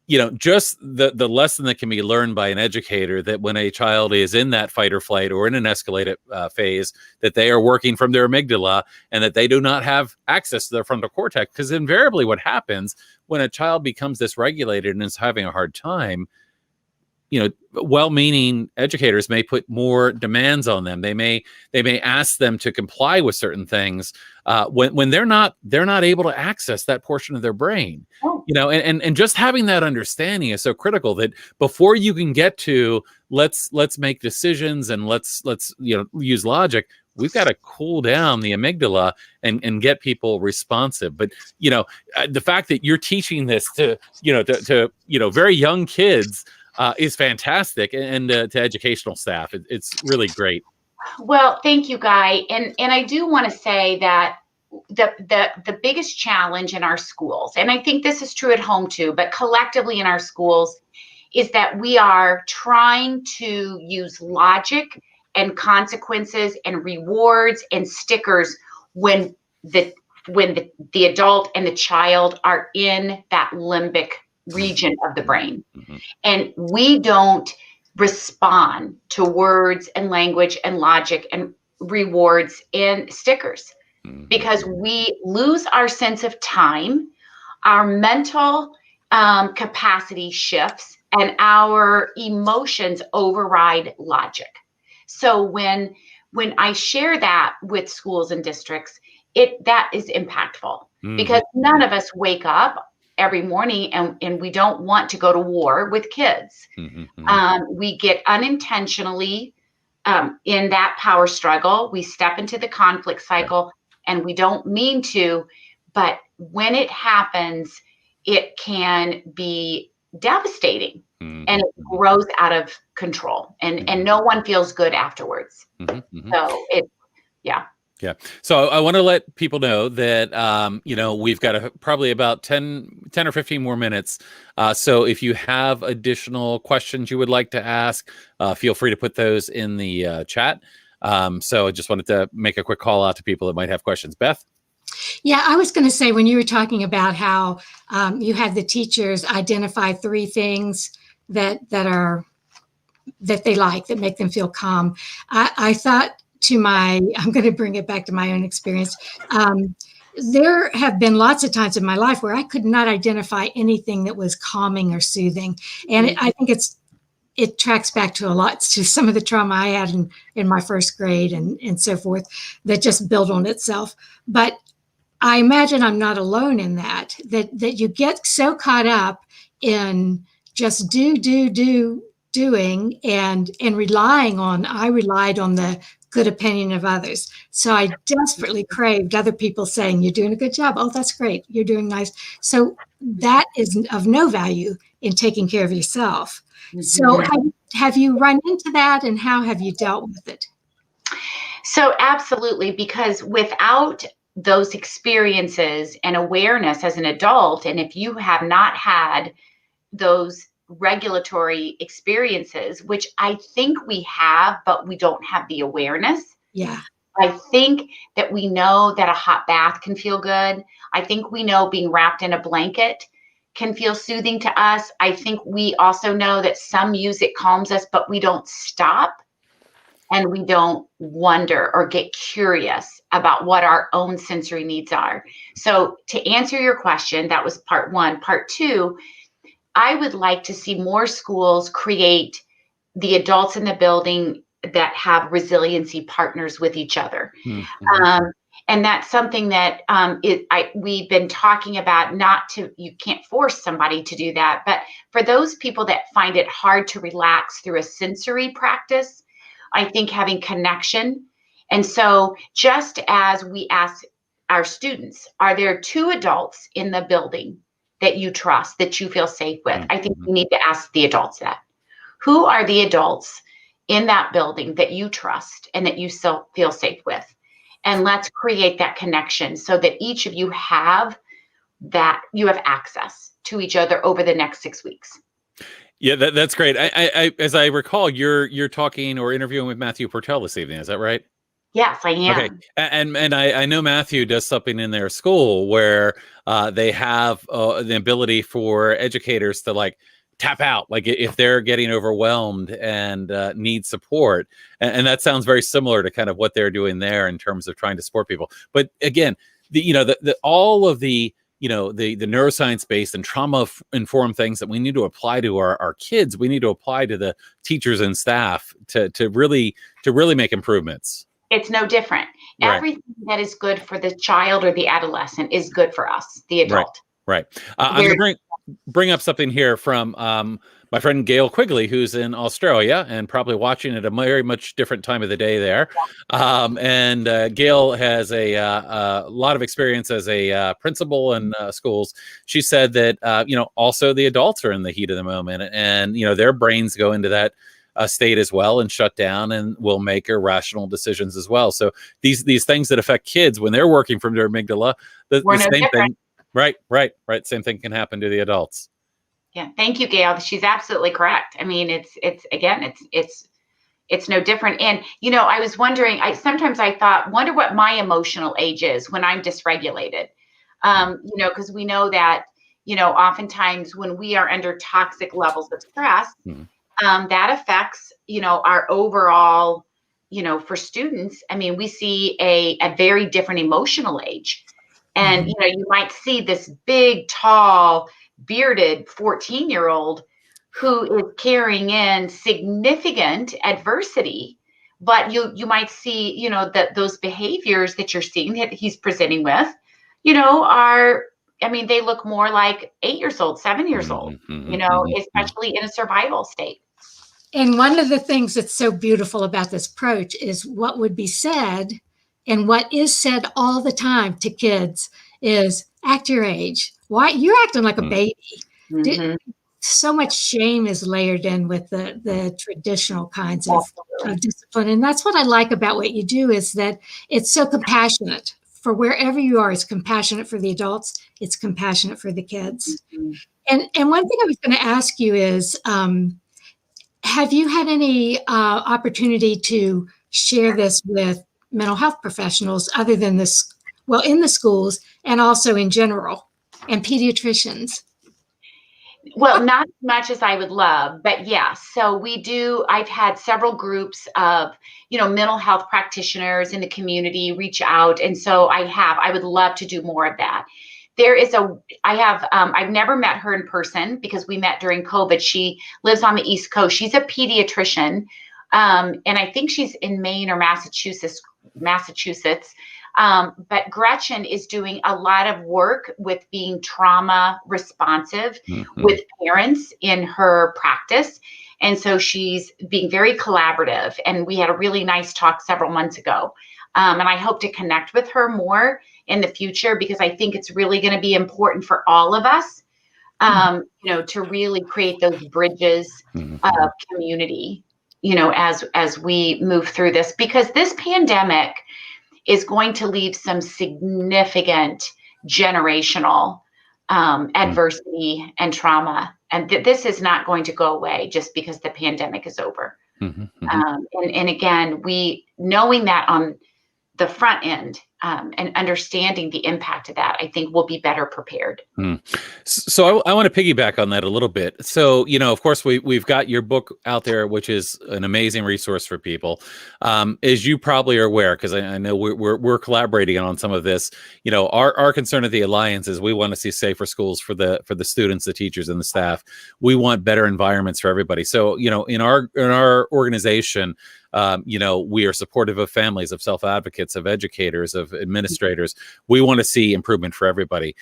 you know, just the lesson that can be learned by an educator, that when a child is in that fight or flight or in an escalated phase, that they are working from their amygdala and that they do not have access to their frontal cortex. Because invariably what happens when a child becomes dysregulated and is having a hard time, you know, well-meaning educators may put more demands on them. They may ask them to comply with certain things when they're not able to access that portion of their brain. Oh. You know, and just having that understanding is so critical, that before you can get to let's make decisions and let's you know, use logic, we've got to cool down the amygdala and get people responsive. But, you know, the fact that you're teaching this to very young kids is fantastic, and to educational staff, it's really great. Well, thank you, Guy. And I do want to say that the biggest challenge in our schools, and I think this is true at home too, but collectively in our schools, is that we are trying to use logic and consequences and rewards and stickers when the adult and the child are in that limbic region of the brain. Mm-hmm. And we don't respond to words and language and logic and rewards and stickers, because we lose our sense of time, our mental capacity shifts, and our emotions override logic. So when I share that with schools and districts, that is impactful, because none of us wake up every morning and we don't want to go to war with kids. We get unintentionally in that power struggle. We step into the conflict cycle and we don't mean to, but when it happens, it can be devastating, Mhm. and it grows out of control, and no one feels good afterwards. Mhm. Mhm. So yeah. Yeah. So I want to let people know that, we've got probably about 10 or 15 more minutes. So if you have additional questions you would like to ask, feel free to put those in the chat. So I just wanted to make a quick call out to people that might have questions. Beth? Yeah, I was going to say, when you were talking about how you had the teachers identify 3 things that they like, that make them feel calm, I thought I'm going to bring it back to my own experience. There have been lots of times in my life where I could not identify anything that was calming or soothing. And I think it tracks back to some of the trauma I had in my first grade and so forth, that just built on itself. But I imagine I'm not alone in that you get so caught up in just doing and I relied on the good opinion of others. So I desperately craved other people saying, "You're doing a good job. Oh, that's great. You're doing nice." So that is of no value in taking care of yourself. So have you run into that, and how have you dealt with it? So absolutely, because without those experiences and awareness as an adult, and if you have not had those regulatory experiences, which I think we have, but we don't have the awareness. Yeah. I think that we know that a hot bath can feel good. I think we know being wrapped in a blanket can feel soothing to us. I think we also know that some music calms us, but we don't stop and we don't wonder or get curious about what our own sensory needs are. So to answer your question, that was part 1. Part 2, I would like to see more schools create the adults in the building that have resiliency partners with each other. Mm-hmm. And that's something that we've been talking about. You can't force somebody to do that, but for those people that find it hard to relax through a sensory practice, I think having connection. And so just as we ask our students, are there 2 adults in the building that you trust, that you feel safe with? Mm-hmm. I think we need to ask the adults that. Who are the adults in that building that you trust and that you feel safe with? And let's create that connection so that each of you have access to each other over the next 6 weeks. Yeah, that's great. I as I recall, you're talking or interviewing with Matthew Portell this evening. Is that right? Yes, I am. Okay, and I know Matthew does something in their school where they have the ability for educators to like tap out, like if they're getting overwhelmed and need support, and that sounds very similar to kind of what they're doing there in terms of trying to support people. But again, all of the the neuroscience based and trauma informed things that we need to apply to our kids, we need to apply to the teachers and staff to really make improvements. It's no different. Right. Everything that is good for the child or the adolescent is good for us, the adult. Right. I'm going to bring up something here from my friend Gail Quigley, who's in Australia and probably watching at a very much different time of the day there. And Gail has a lot of experience as a principal in schools. She said that, also the adults are in the heat of the moment, and, their brains go into that state as well and shut down and will make irrational decisions as well. So these things that affect kids when they're working from their amygdala, the same thing. Right. Same thing can happen to the adults. Yeah. Thank you, Gail. She's absolutely correct. I mean, it's no different. And, I was wondering, sometimes I wonder what my emotional age is when I'm dysregulated. Because we know that, oftentimes when we are under toxic levels of stress, that affects, our overall, for students. I mean, we see a very different emotional age. And, you might see this big, tall, bearded 14-year-old who is carrying in significant adversity, but you might see, that those behaviors that you're seeing that he's presenting with, they look more like 8 years old, 7 years old, especially in a survival state. And one of the things that's so beautiful about this approach is what would be said, and what is said all the time to kids is, act your age. Why you're acting like a baby? Mhm. So much shame is layered in with the traditional kinds of discipline. And that's what I like about what you do, is that it's so compassionate for wherever you are. It's compassionate for the adults. It's compassionate for the kids. Mhm. And one thing I was going to ask you is, have you had any opportunity to share this with mental health professionals other than this, well, in the schools and also in general, and pediatricians? Well, not as much as I would love, but yes. So we do. I've had several groups of, mental health practitioners in the community reach out. And so I would love to do more of that. I've never met her in person because we met during COVID. She lives on the East Coast. She's a pediatrician. And I think she's in Maine or Massachusetts. But Gretchen is doing a lot of work with being trauma responsive with parents in her practice. And so she's being very collaborative. And we had a really nice talk several months ago. And I hope to connect with her more in the future, because I think it's really going to be important for all of us, to really create those bridges of community, as we move through this, because this pandemic is going to leave some significant generational adversity and trauma. And this is not going to go away just because the pandemic is over. And again, knowing that on the front end and understanding the impact of that, I think we'll be better prepared. So I want to piggyback on that a little bit. So, of course, we've got your book out there, which is an amazing resource for people. As you probably are aware, because I know we're collaborating on some of this. Our concern at the Alliance is we want to see safer schools for the students, the teachers, and the staff. We want better environments for everybody. So, in our organization, we are supportive of families, of self-advocates, of educators, of administrators. We want to see improvement for everybody.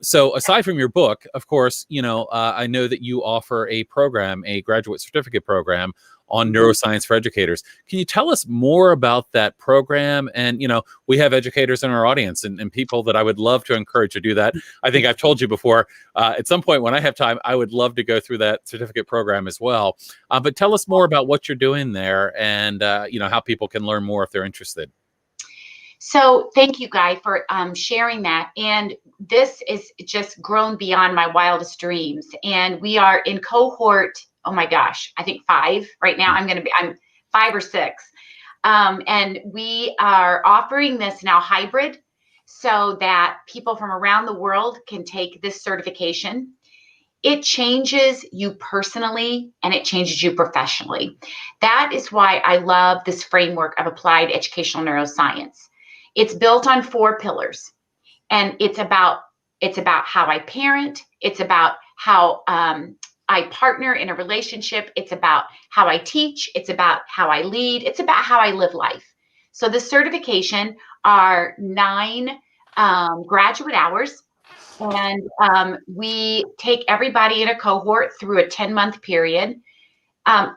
So aside from your book, of course, I know that you offer a program, a graduate certificate program on neuroscience for educators. Can you tell us more about that program? And, we have educators in our audience and people that I would love to encourage to do that. I think I've told you before, at some point when I have time, I would love to go through that certificate program as well. But tell us more about what you're doing there and, how people can learn more if they're interested. So thank you, Guy, for sharing that. And this is just grown beyond my wildest dreams. And we are in cohort, oh my gosh, I think 5 right now. I'm 5 or 6. And we are offering this now hybrid so that people from around the world can take this certification. It changes you personally and it changes you professionally. That is why I love this framework of applied educational neuroscience. It's built on 4 pillars, and it's about how I parent. It's about how I partner in a relationship. It's about how I teach. It's about how I lead. It's about how I live life. So the certification are 9 graduate hours, and we take everybody in a cohort through a 10-month period.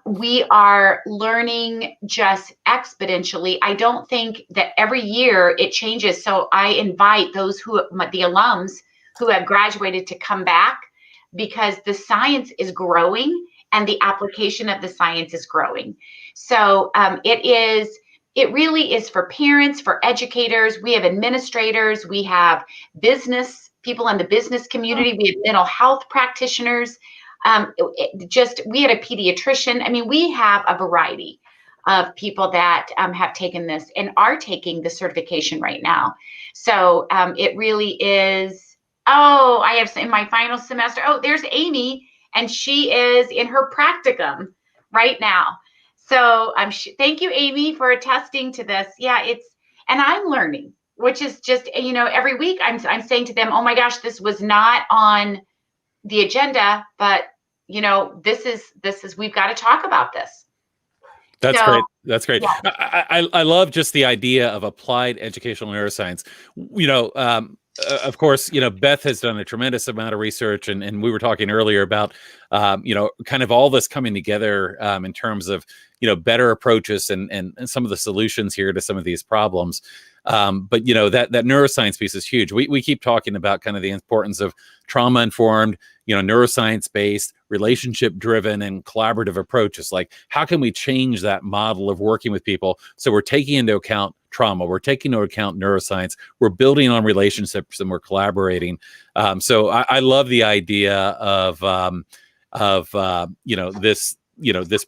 We are learning just exponentially. I don't think that every year it changes. So I invite the alums who have graduated to come back, because the science is growing and the application of the science is growing. So it really is for parents, for educators. We have administrators, we have business people in the business community, we have mental health practitioners. We had a pediatrician. I mean, we have a variety of people that have taken this and are taking the certification right now. So it really is. Oh, I have in my final semester. Oh, there's Amy, and she is in her practicum right now. So thank you, Amy, for attesting to this. Yeah, and I'm learning, which is just, every week I'm saying to them, oh my gosh, this was not on the agenda, but this is we've got to talk about this. That's great. That's great. Yeah. I love just the idea of applied educational neuroscience. Of course, Beth has done a tremendous amount of research, and we were talking earlier about, kind of all this coming together in terms of, better approaches and some of the solutions here to some of these problems. But that neuroscience piece is huge. We keep talking about kind of the importance of trauma informed, neuroscience based, relationship driven, and collaborative approaches. Like, how can we change that model of working with people so we're taking into account trauma, we're taking into account neuroscience, we're building on relationships, and we're collaborating. So I love the idea of this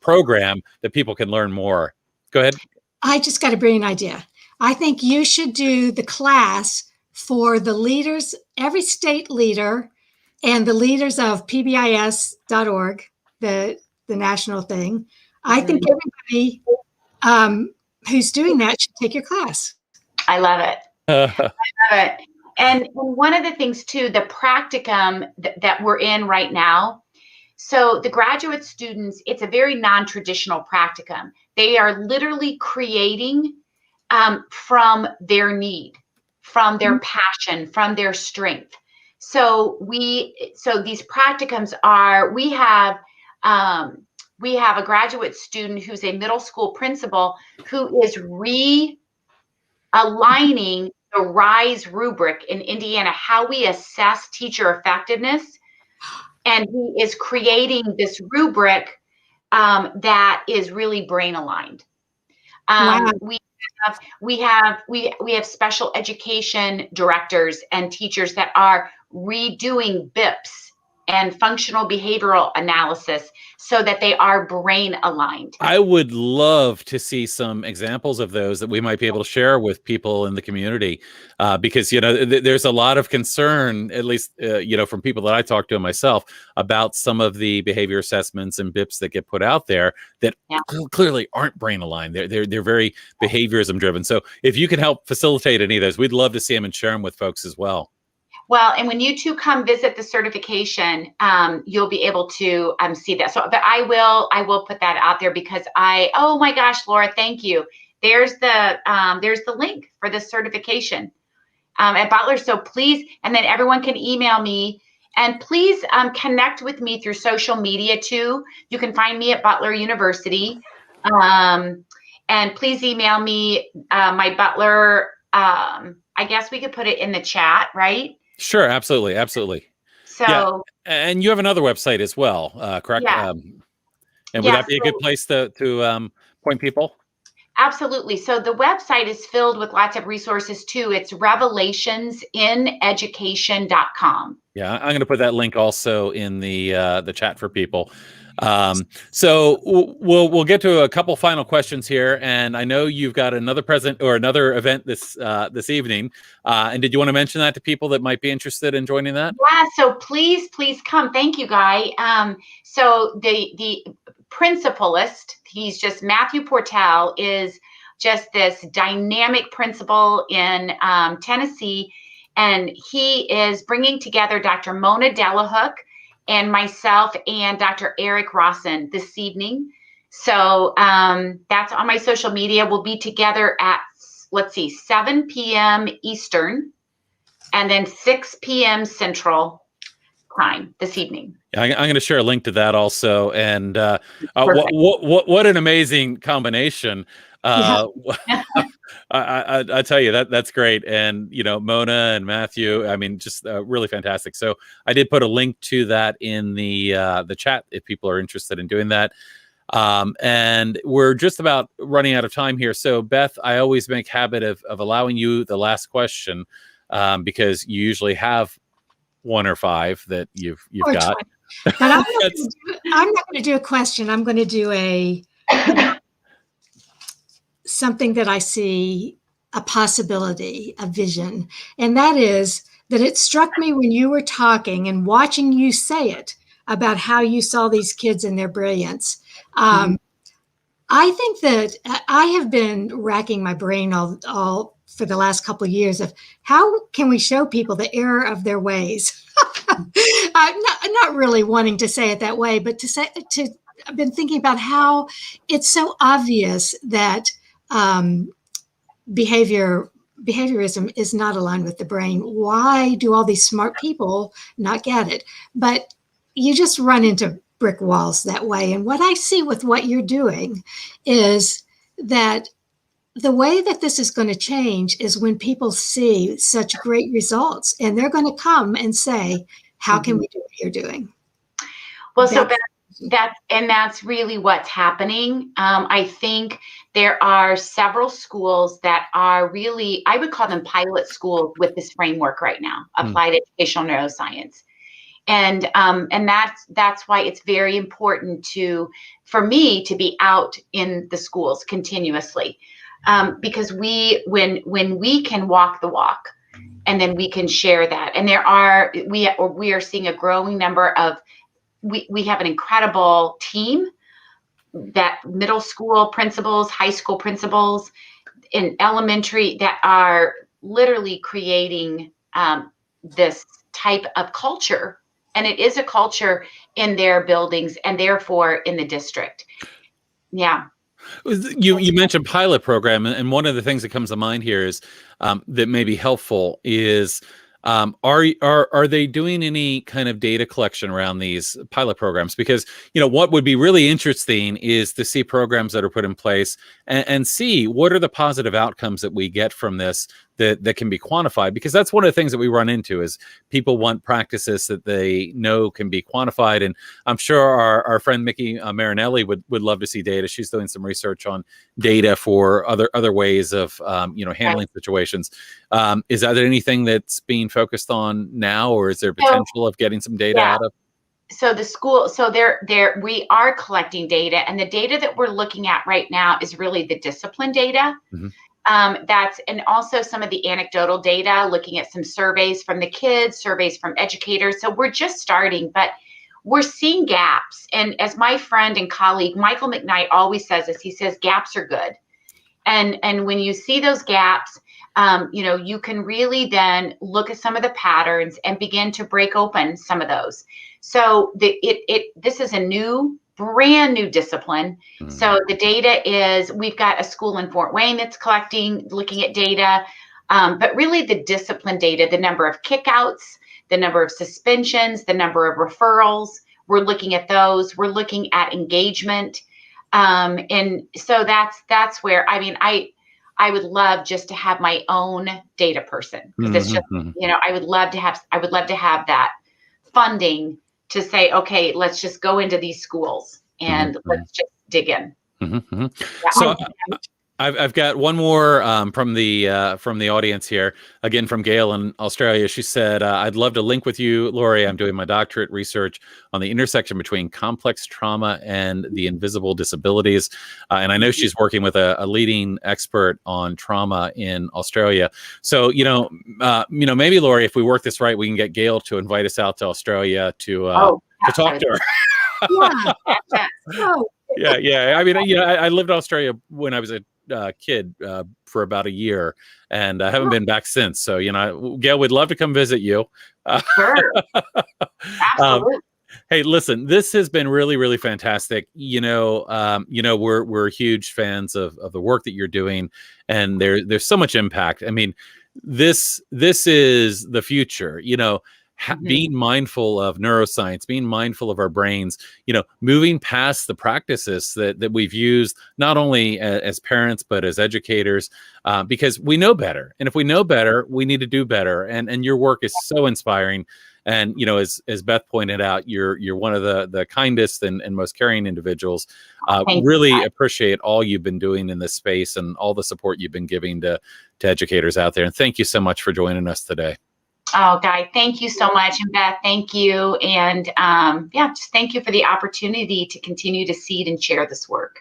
program that people can learn more. Go ahead. I just got a brilliant idea. I think you should do the class for the leaders, every state leader, and the leaders of PBIS.org, the national thing. I think everybody who's doing that should take your class. I love it. I love it. And one of the things too, the practicum that we're in right now. So the graduate students, it's a very non-traditional practicum. They are literally creating from their need, from their passion, from their strength. So these practicums are, we have a graduate student who's a middle school principal who is realigning the RISE rubric in Indiana, how we assess teacher effectiveness. And he is creating this rubric that is really brain aligned. Wow. We have special education directors and teachers that are redoing BIPs and functional behavioral analysis so that they are brain aligned. I would love to see some examples of those that we might be able to share with people in the community, because there's a lot of concern, at least from people that I talk to myself, about some of the behavior assessments and BIPs that get put out there that clearly aren't brain aligned. They're very behaviorism driven. So if you can help facilitate any of those, we'd love to see them and share them with folks as well. Well, and when you two come visit the certification, you'll be able to see that. So, but I will put that out there because oh my gosh, Laura, thank you. There's the link for this certification at Butler. So please, and then everyone can email me, and please connect with me through social media too. You can find me at Butler University, and please email me my Butler. I guess we could put it in the chat, right? Sure, absolutely. So, and you have another website as well, correct? Yeah. And would that be a good place to point people? Absolutely. So the website is filled with lots of resources too. It's revelationsineducation.com. Yeah, I'm going to put that link also in the chat for people. So we'll get to a couple final questions here, and I know you've got another event this evening. And did you want to mention that to people that might be interested in joining that? Yeah. So please come. Thank you, Guy. So the principalist, he's just Matthew Portell, is just this dynamic principal in Tennessee, and he is bringing together Dr. Mona Delahook and myself and Dr. Eric Rawson this evening. So that's on my social media. We'll be together at, 7 p.m. Eastern and then 6 p.m. Central time this evening. I'm going to share a link to that also. And what an amazing combination. I tell you, that's great. And, Mona and Matthew, I mean, just really fantastic. So I did put a link to that in the chat if people are interested in doing that. And we're just about running out of time here. So Beth, I always make habit of allowing you the last question because you usually have one or five that you've got. But I'm not going to do a question. I'm going to do something that I see a possibility, a vision. And that is that it struck me when you were talking and watching you say it about how you saw these kids and their brilliance. I think that I have been racking my brain all for the last couple of years of how can we show people the error of their ways? I'm not really wanting to say it that way, but I've been thinking about how it's so obvious that behaviorism is not aligned with the brain. Why do all these smart people not get it? But you just run into brick walls that way. And what I see with what you're doing is that the way that this is going to change is when people see such great results, and they're going to come and say, how can we do what you're doing? Well, so that's really what's happening. I think there are several schools that are really, I would call them pilot schools with this framework right now, applied educational neuroscience. And that's why it's very important for me to be out in the schools continuously, because when we can walk the walk, and then we can share that. And we are seeing a growing number of. We have an incredible team, that middle school principals, high school principals, in elementary, that are literally creating this type of culture. And it is a culture in their buildings and therefore in the district. Yeah. You mentioned pilot program, and one of the things that comes to mind here is that may be helpful is are they doing any kind of data collection around these pilot programs? Because what would be really interesting is to see programs that are put in place and see what are the positive outcomes that we get from this that can be quantified, because that's one of the things that we run into is people want practices that they know can be quantified. And I'm sure our friend Mickey Marinelli would love to see data. She's doing some research on data for other ways of handling situations. Is that anything that's being focused on now, or is there potential of getting some data out of? So we are collecting data, and the data that we're looking at right now is really the discipline data. Mm-hmm. And also some of the anecdotal data, looking at some surveys from the kids, surveys from educators. So we're just starting, but we're seeing gaps. And as my friend and colleague, Michael McKnight, always says this, he says, gaps are good. And when you see those gaps, you can really then look at some of the patterns and begin to break open some of those. So this is a brand new discipline. Mm-hmm. So the data is, we've got a school in Fort Wayne that's looking at data, but really the discipline data, the number of kickouts, the number of suspensions, the number of referrals, we're looking at those. We're looking at engagement. And so that's where, I would love just to have my own data person, because it's just, I would love to have that funding to say, okay, let's just go into these schools and let's just dig in. Yeah. So I've got one more from the audience here, again from Gail in Australia. She said, I'd love to link with you, Lori. I'm doing my doctorate research on the intersection between complex trauma and the invisible disabilities. And I know she's working with a leading expert on trauma in Australia. So, maybe, Lori, if we work this right, we can get Gail to invite us out to Australia to talk to her. Yeah. I lived in Australia when I was a kid for about a year, and I haven't been back since. So, Gail, we'd love to come visit you. Sure. Absolutely. Hey, listen, this has been really, really fantastic. We're huge fans of the work that you're doing, and there's so much impact. I mean, this is the future, being mindful of neuroscience, being mindful of our brains, moving past the practices that we've used, not only as parents, but as educators, because we know better. And if we know better, we need to do better. And your work is so inspiring. And, as Beth pointed out, you're one of the kindest and most caring individuals. Really appreciate all you've been doing in this space and all the support you've been giving to educators out there. And thank you so much for joining us today. Oh, Guy, thank you so much. And Beth, thank you. And just thank you for the opportunity to continue to seed and share this work.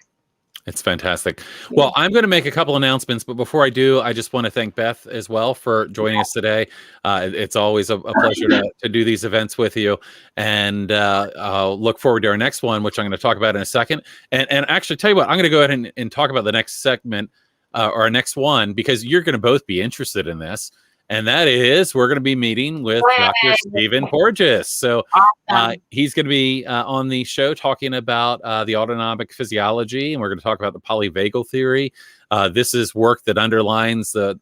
It's fantastic. Well, I'm going to make a couple announcements, but before I do, I just want to thank Beth as well for joining us today. It's always a pleasure to do these events with you. And I'll look forward to our next one, which I'm going to talk about in a second. And actually, tell you what, I'm going to go ahead and talk about the next segment or our next one, because you're going to both be interested in this. And that is, we're going to be meeting with Dr. Stephen Porges. So he's going to be on the show talking about the autonomic physiology, and we're going to talk about the polyvagal theory. This is work that underlies the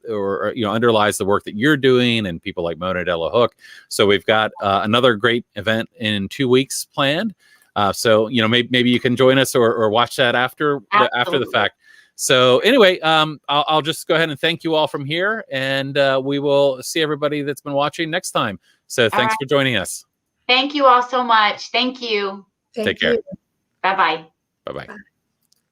work that you're doing and people like Mona Della-Hook. So we've got another great event in 2 weeks planned. So maybe you can join us or watch that after the fact. So anyway, I'll just go ahead and thank you all from here, and we will see everybody that's been watching next time. So thanks for joining us. Thank you all so much. Thank you. Take care. Bye-bye. Bye-bye. Bye.